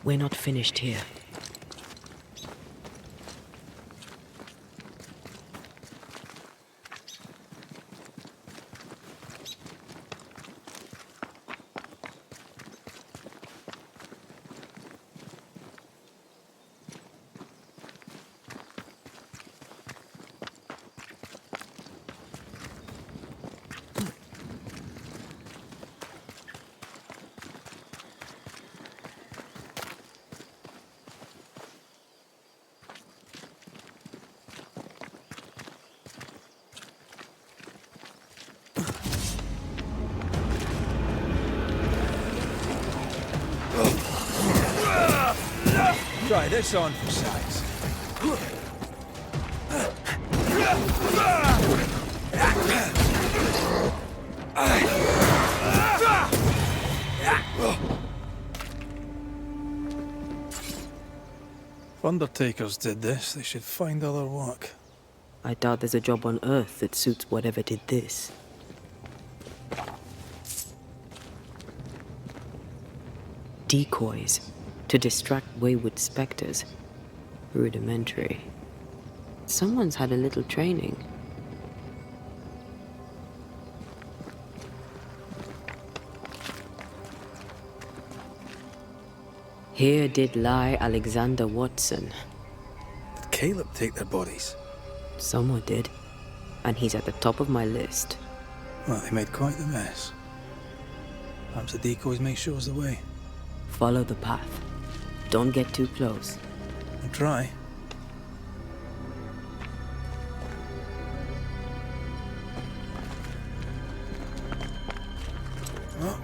We're not finished here. Try this on for size. If undertakers did this, they should find other work. I doubt there's a job on Earth that suits whatever did this. Decoys to distract wayward specters. Rudimentary. Someone's had a little training. Here did lie Alexander Wattson. Did Caleb take their bodies? Someone did, and he's at the top of my list. Well, they made quite the mess. Perhaps the decoys may show us the way. Follow the path. Don't get too close. I'll try. Oh.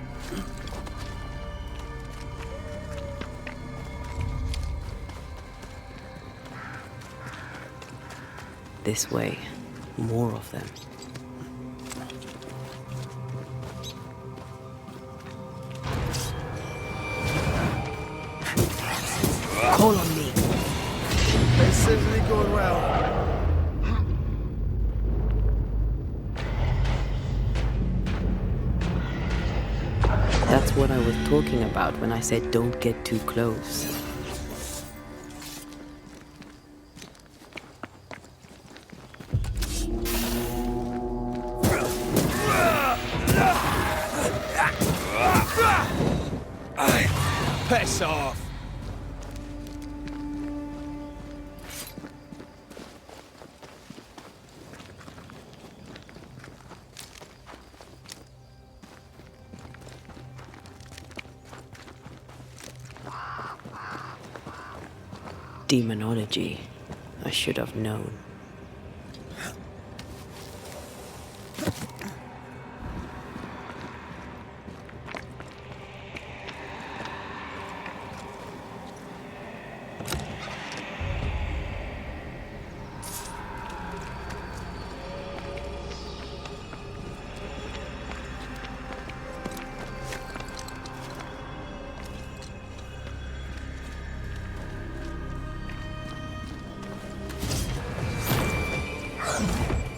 This way. More of them. Call on me. This isn't going well. That's what I was talking about when I said don't get too close. Piss off! Demonology. I should have known.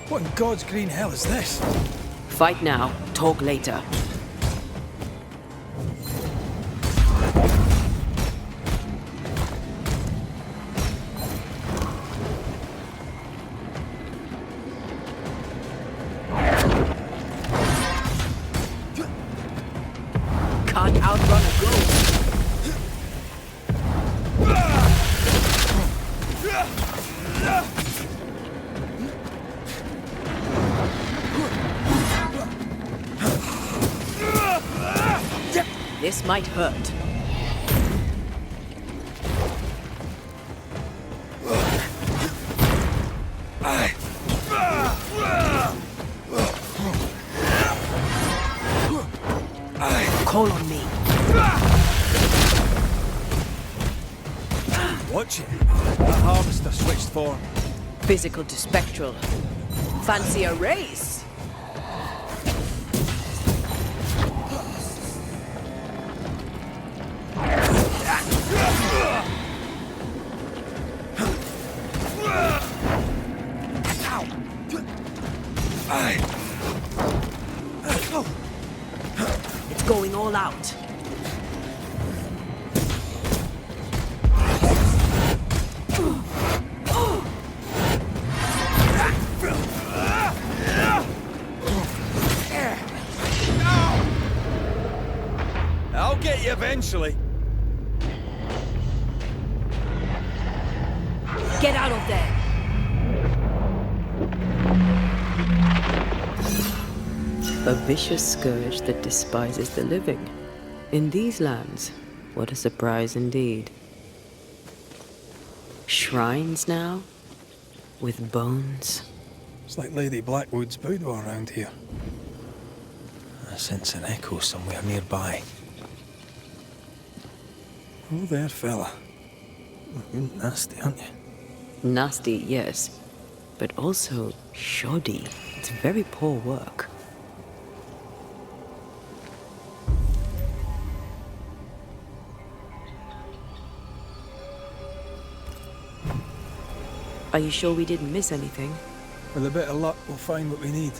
What in God's green hell is this? Fight now, talk later. Can't outrun a ghost. This might hurt. Call on me. Watch it. The harvester switched form. Physical to spectral. Fancy a race? It's going all out. I'll get you eventually. Get out of there! A vicious scourge that despises the living. In these lands, what a surprise indeed. Shrines now? With bones? It's like Lady Blackwood's boudoir around here. I sense an echo somewhere nearby. Oh there, fella. You're nasty, aren't you? Nasty, yes, but also shoddy. It's very poor work. Are you sure we didn't miss anything? With a bit of luck, we'll find what we need.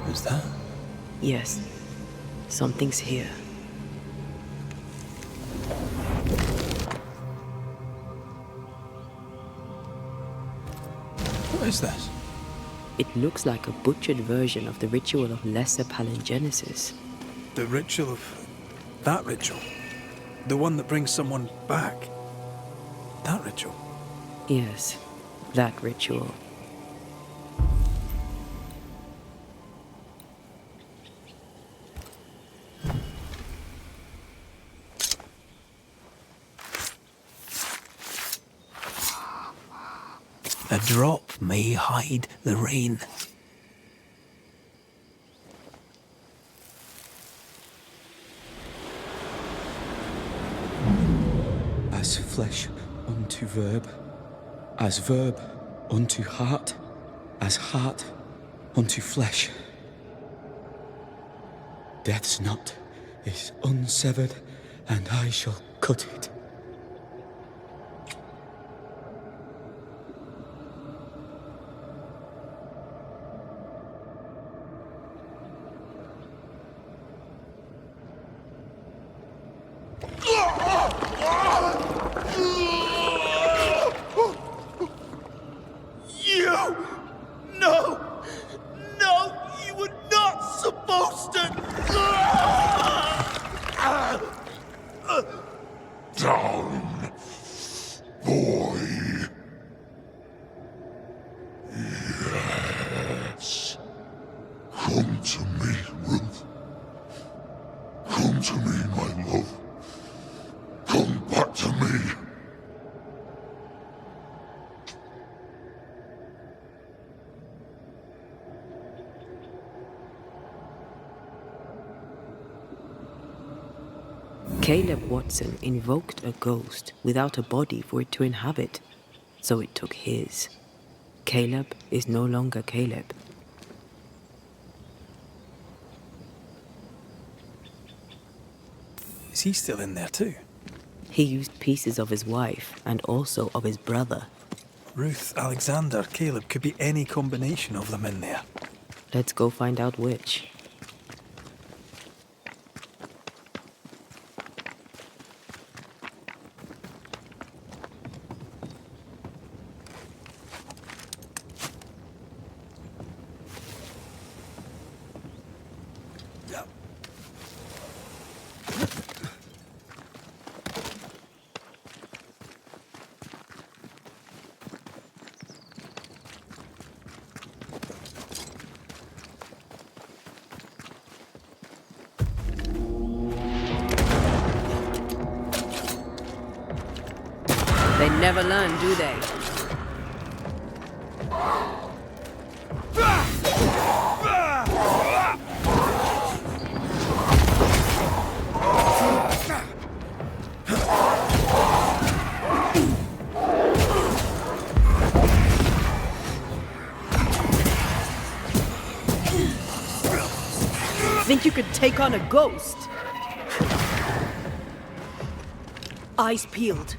Who's that? Yes, something's here. What is this? It looks like a butchered version of the ritual of Lesser Palingenesis. The ritual of... that ritual? The one that brings someone back? That ritual? Yes, that ritual. A drop may hide the rain. As flesh unto verb, as verb unto heart, as heart unto flesh. Death's knot is unsevered, and I shall cut it. Down, boy. Yes. Come to me, Ruth. Come to me, my love. Come back to me. Caleb Wattson invoked a ghost without a body for it to inhabit, so it took his. Caleb is no longer Caleb. Is he still in there too? He used pieces of his wife and also of his brother. Ruth, Alexander, Caleb, could be any combination of them in there. Let's go find out which. They never learn, do they? Think you could take on a ghost? Eyes peeled.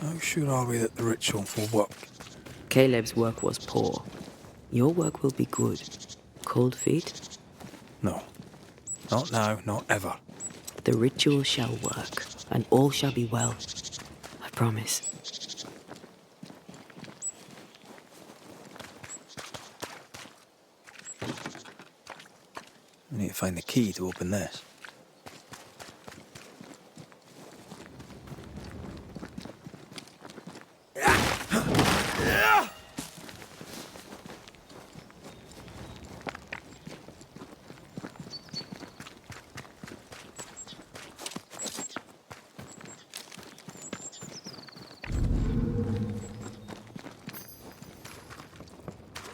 How sure are we that the ritual will work? Caleb's work was poor. Your work will be good. Cold feet? No. Not now, not ever. The ritual shall work, and all shall be well. I promise. We need to find the key to open this.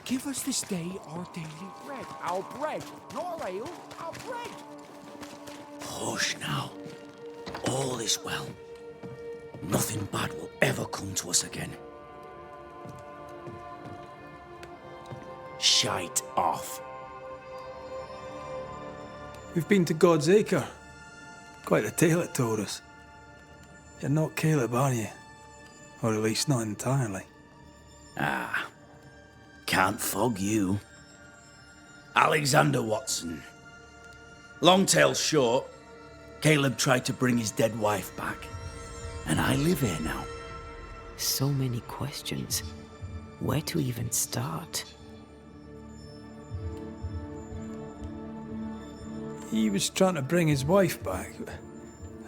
Give us this day our daily bread. Our bread, not our ale, our bread. Hush now. All is well. Nothing bad will ever come to us again. Shite off. We've been to God's Acre. Quite a tale it told us. You're not Caleb, are you? Or at least not entirely. Ah. Can't fog you. Alexander Wattson. Long tale short, Caleb tried to bring his dead wife back. And I live here now. So many questions. Where to even start? He was trying to bring his wife back.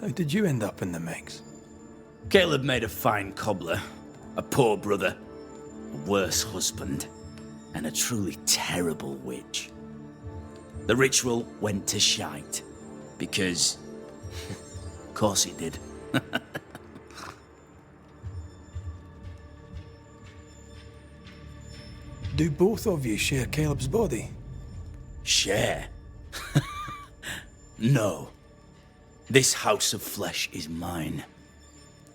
How did you end up in the mix? Caleb made a fine cobbler, a poor brother, a worse husband, and a truly terrible witch. The ritual went to shite, because... of course it did. Do both of you share Caleb's body? Share? No. This house of flesh is mine.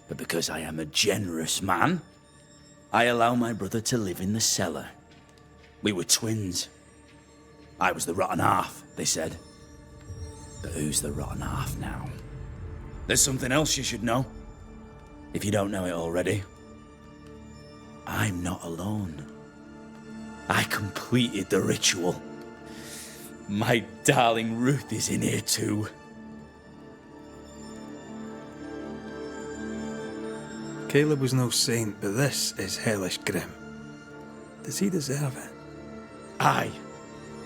But because I am a generous man, I allow my brother to live in the cellar. We were twins. I was the rotten half, they said. But who's the rotten half now? There's something else you should know, if you don't know it already. I'm not alone. I completed the ritual. My darling Ruth is in here too. Caleb was no saint, but this is hellish grim. Does he deserve it? Aye,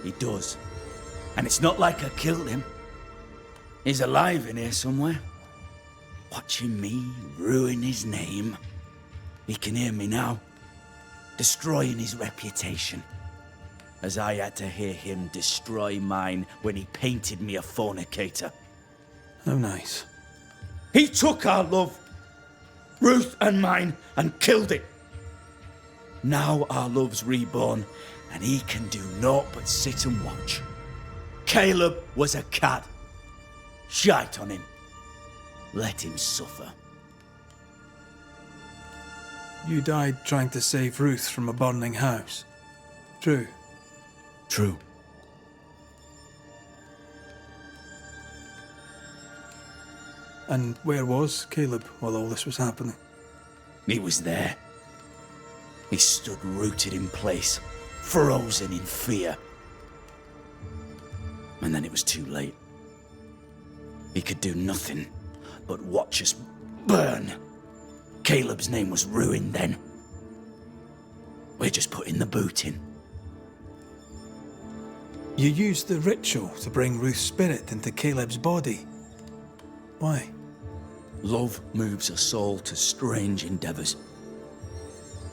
he does. And it's not like I killed him. He's alive in here somewhere. Watching me ruin his name. He can hear me now. Destroying his reputation. As I had to hear him destroy mine when he painted me a fornicator. How nice. He took our love, Ruth and mine, and killed it. Now our love's reborn, and he can do naught but sit and watch. Caleb was a cad. Shite on him. Let him suffer. You died trying to save Ruth from a burning house. True. True. And where was Caleb while all this was happening? He was there. He stood rooted in place, frozen in fear. And then it was too late. He could do nothing but watch us burn. Caleb's name was ruined then. We're just putting the boot in. You used the ritual to bring Ruth's spirit into Caleb's body. Why? Love moves us all to strange endeavors.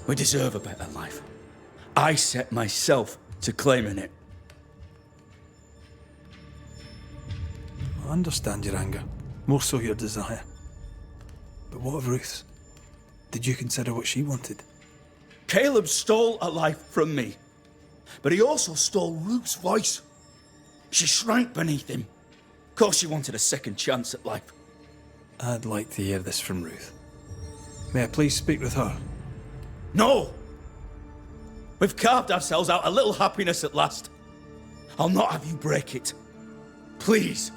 We deserve a better life. I set myself to claiming it. I understand your anger, more so your desire. But what of Ruth's? Did you consider what she wanted? Caleb stole a life from me, but he also stole Ruth's voice. She shrank beneath him. Of course she wanted a second chance at life. I'd like to hear this from Ruth. May I please speak with her? No! We've carved ourselves out a little happiness at last. I'll not have you break it. Please,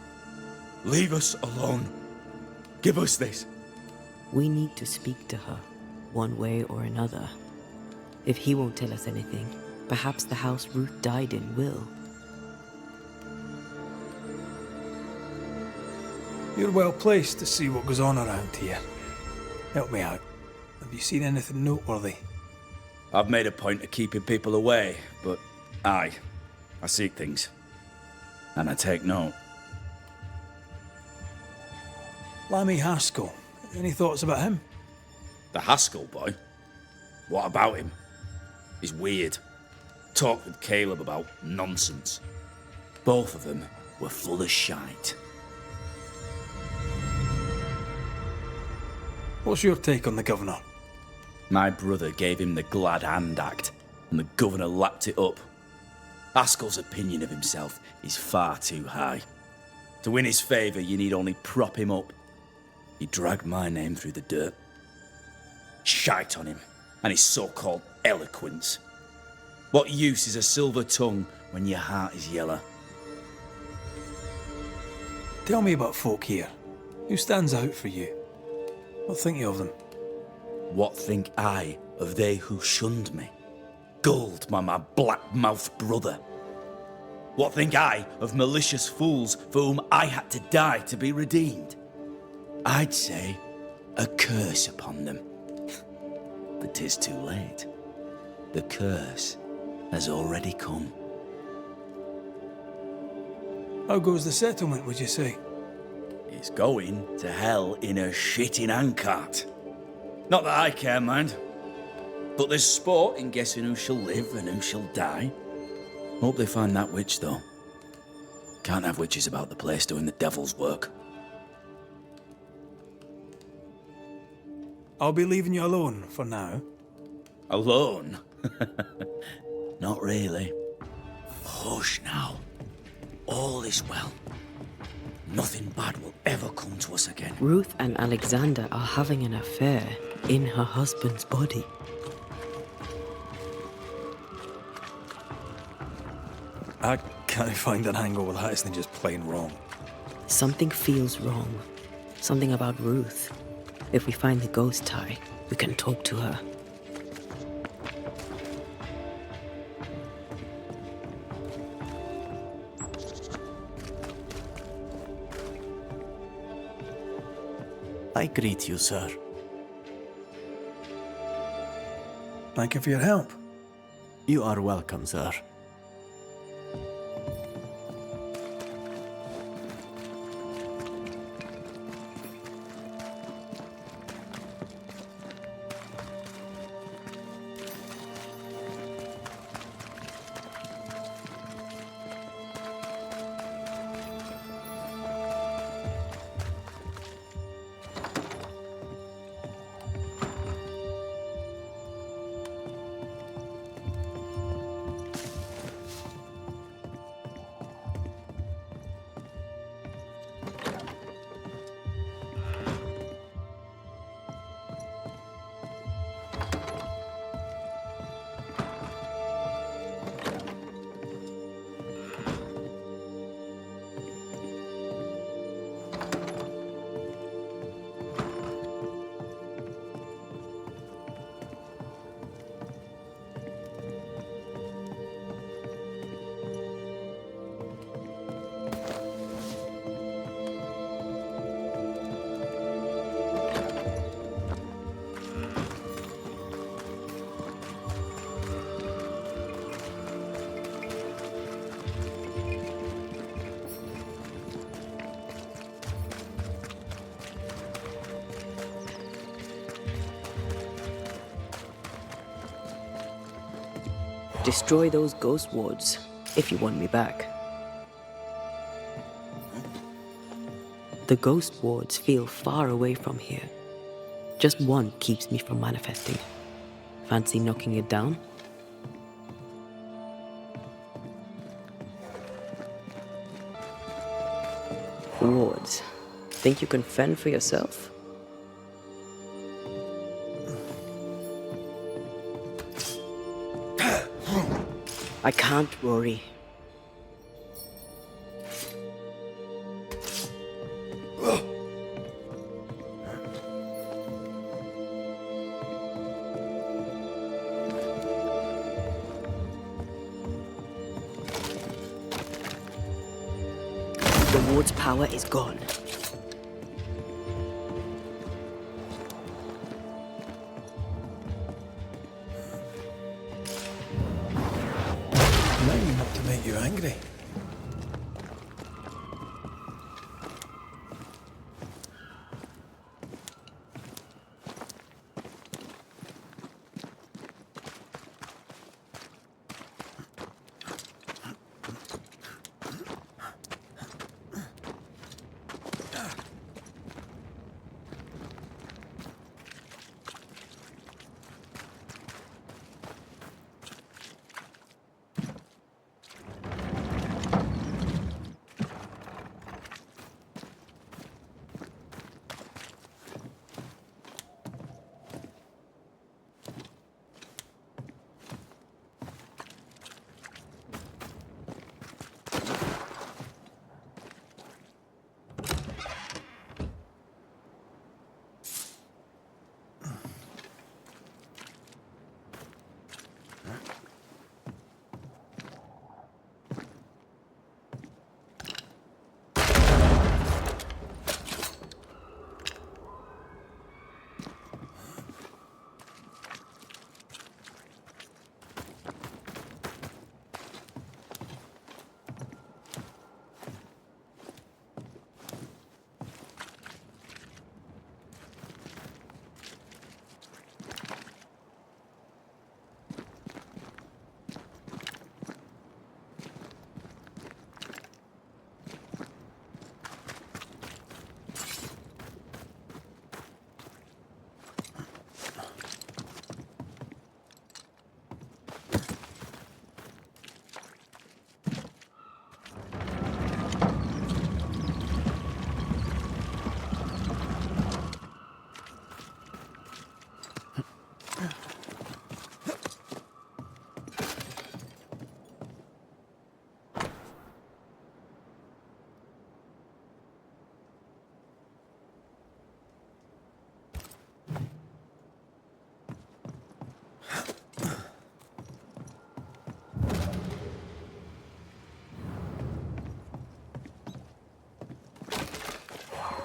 leave us alone. Give us this. We need to speak to her. one way or another. If he won't tell us anything, perhaps the house Ruth died in will. You're well placed to see what goes on around here. Help me out. Have you seen anything noteworthy? I've made a point of keeping people away, but I seek things. And I take note. Lammy Haskell. Any thoughts about him? The Haskell boy? What about him? He's weird. Talked with Caleb about nonsense. Both of them were full of shite. What's your take on the governor? My brother gave him the Glad Hand Act, and the governor lapped it up. Haskell's opinion of himself is far too high. To win his favour, you need only prop him up. He dragged my name through the dirt. Shite on him, and his so-called eloquence. What use is a silver tongue when your heart is yellow? Tell me about folk here. Who stands out for you? What think you of them? What think I of they who shunned me, gulled by my black-mouthed brother? What think I of malicious fools for whom I had to die to be redeemed? I'd say a curse upon them. But 'tis too late. The curse has already come. How goes the settlement, would you say? It's going to hell in a shitting handcart. Not that I care, mind. But there's sport in guessing who shall live and who shall die. Hope they find that witch, though. Can't have witches about the place doing the devil's work. I'll be leaving you alone for now. Alone? Not really. Hush now. All is well. Nothing bad will ever come to us again. Ruth and Alexander are having an affair in her husband's body. I can't find an angle with that isn't just plain wrong. Something feels wrong. Something about Ruth. If we find the ghost tie, we can talk to her. I greet you, sir. Thank you for your help. You are welcome, sir. Destroy those ghost wards, if you want me back. The ghost wards feel far away from here. Just one keeps me from manifesting. Fancy knocking it down? Wards, think you can fend for yourself? I can't, Rory. ward's power is gone. Nothing enough to make you angry.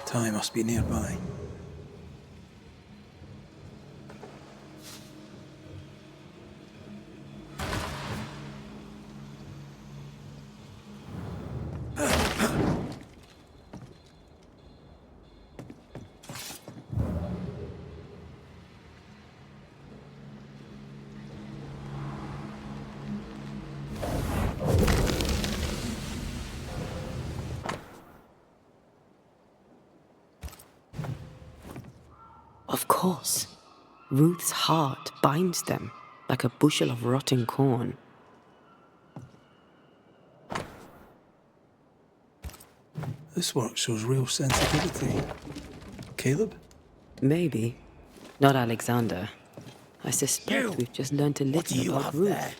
Ty must be nearby. Of course. Ruth's heart binds them like a bushel of rotting corn. This work shows real sensitivity. Caleb? Maybe. Not Alexander. I suspect we've just learned a little about Ruth. There?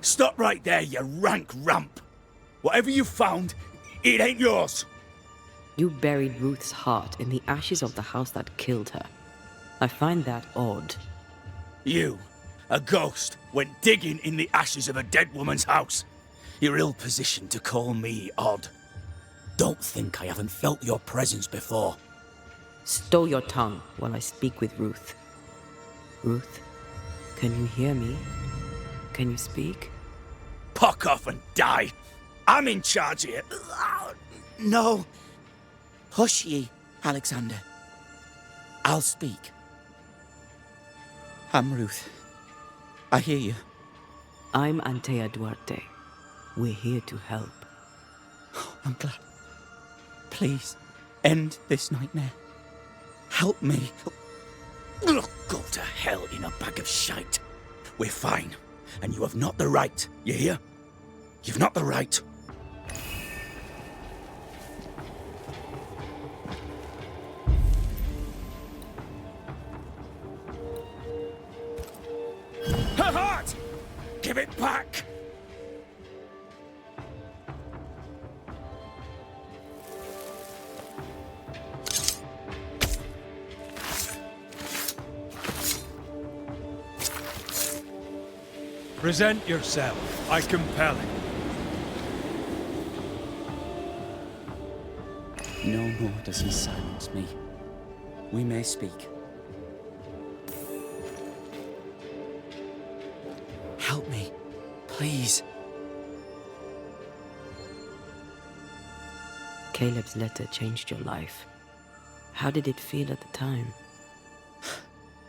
Stop right there, you rank ramp. Whatever you found, it ain't yours. You buried Ruth's heart in the ashes of the house that killed her. I find that odd. You, a ghost, went digging in the ashes of a dead woman's house. You're ill-positioned to call me odd. Don't think I haven't felt your presence before. Stow your tongue while I speak with Ruth. Ruth, can you hear me? Can you speak? Puck off and die. I'm in charge here. No. Hush ye, Alexander. I'll speak. I'm Ruth. I hear you. I'm Antea Duarte. We're here to help. I'm glad. Please, end this nightmare. Help me. Go to hell in a bag of shite. We're fine, and you have not the right, you hear? You've not the right. Her heart! Give it back! Present yourself. I compel it. No more does he silence me. We may speak. Help me, please. Caleb's letter changed your life. How did it feel at the time?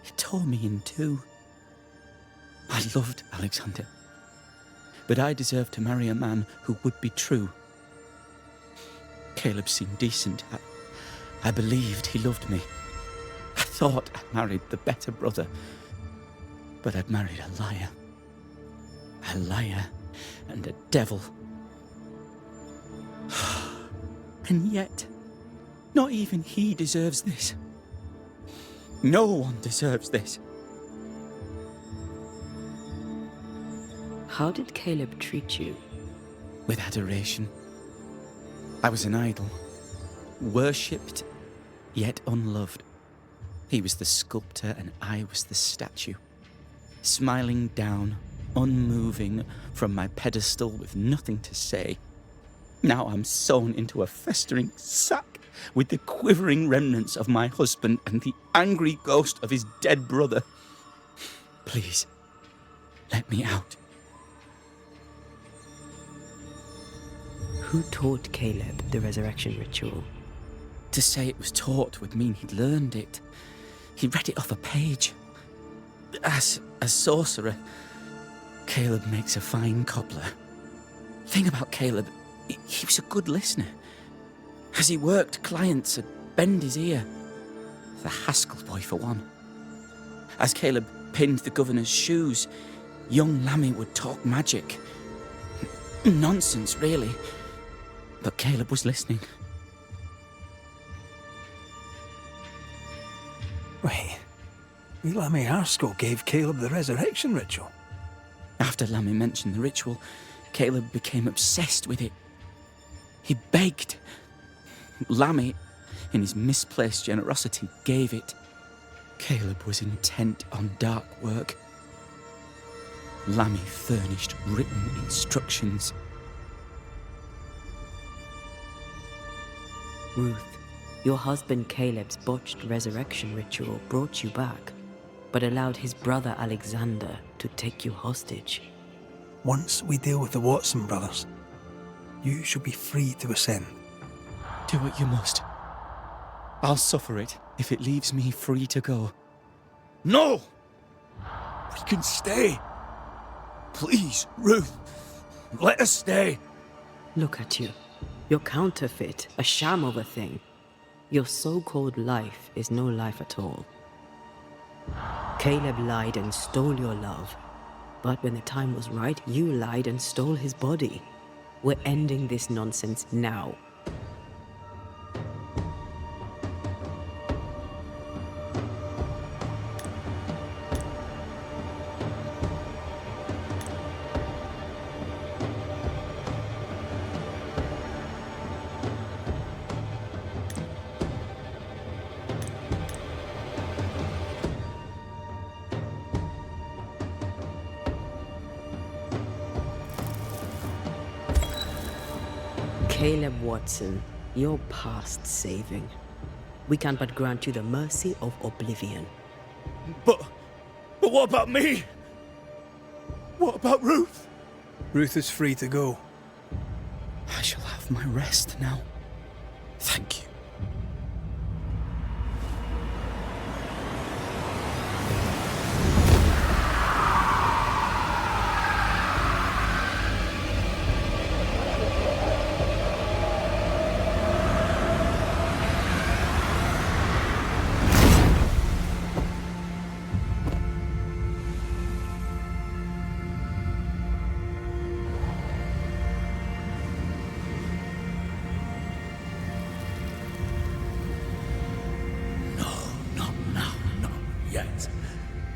It tore me in two. I loved Alexander, but I deserved to marry a man who would be true. Caleb seemed decent. I believed he loved me. I thought I married the better brother, but I'd married a liar. A liar and a devil. And yet, not even he deserves this. No one deserves this. How did Caleb treat you? With adoration. I was an idol, worshipped, yet unloved. He was the sculptor and I was the statue, smiling down, unmoving from my pedestal with nothing to say. Now I'm sewn into a festering sack with the quivering remnants of my husband and the angry ghost of his dead brother. Please, let me out. Who taught Caleb the resurrection ritual? To say it was taught would mean he'd learned it. He read it off a page. As a sorcerer, Caleb makes a fine cobbler. Thing about Caleb, he was a good listener. As he worked, clients would bend his ear. The Haskell boy, for one. As Caleb pinned the governor's shoes, young Lammy would talk magic. Nonsense, really. But Caleb was listening. Wait, Lammy Haskell gave Caleb the resurrection ritual? After Lammy mentioned the ritual, Caleb became obsessed with it. He begged. Lammy, in his misplaced generosity, gave it. Caleb was intent on dark work. Lammy furnished written instructions. Ruth, your husband Caleb's botched resurrection ritual brought you back, but allowed his brother Alexander to take you hostage. Once we deal with the Wattson brothers, you shall be free to ascend. Do what you must. I'll suffer it if it leaves me free to go. No! We can stay. Please, Ruth, let us stay. Look at you. You're counterfeit, a sham of a thing. Your so-called life is no life at all. Caleb lied and stole your love. But when the time was right, you lied and stole his body. We're ending this nonsense now. Caleb Wattson, you're past saving. We can but grant you the mercy of oblivion. But what about me? What about Ruth? Ruth is free to go. I shall have my rest now. Thank you.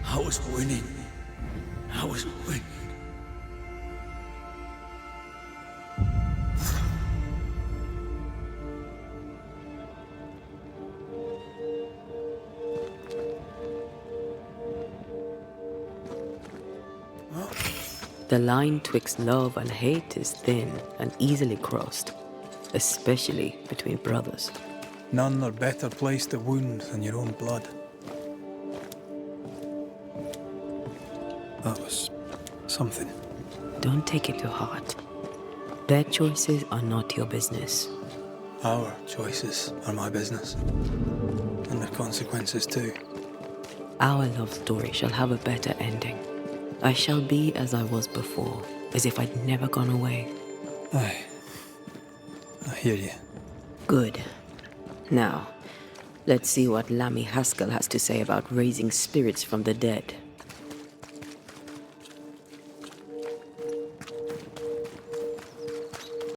I was winning. I was winning. The line twixt love and hate is thin and easily crossed, especially between brothers. None are better placed to wound than your own blood. That was something. Don't take it to heart. Their choices are not your business. Our choices are my business. And their consequences too. Our love story shall have a better ending. I shall be as I was before, as if I'd never gone away. Aye. I hear you. Good. Now, let's see what Lammy Haskell has to say about raising spirits from the dead.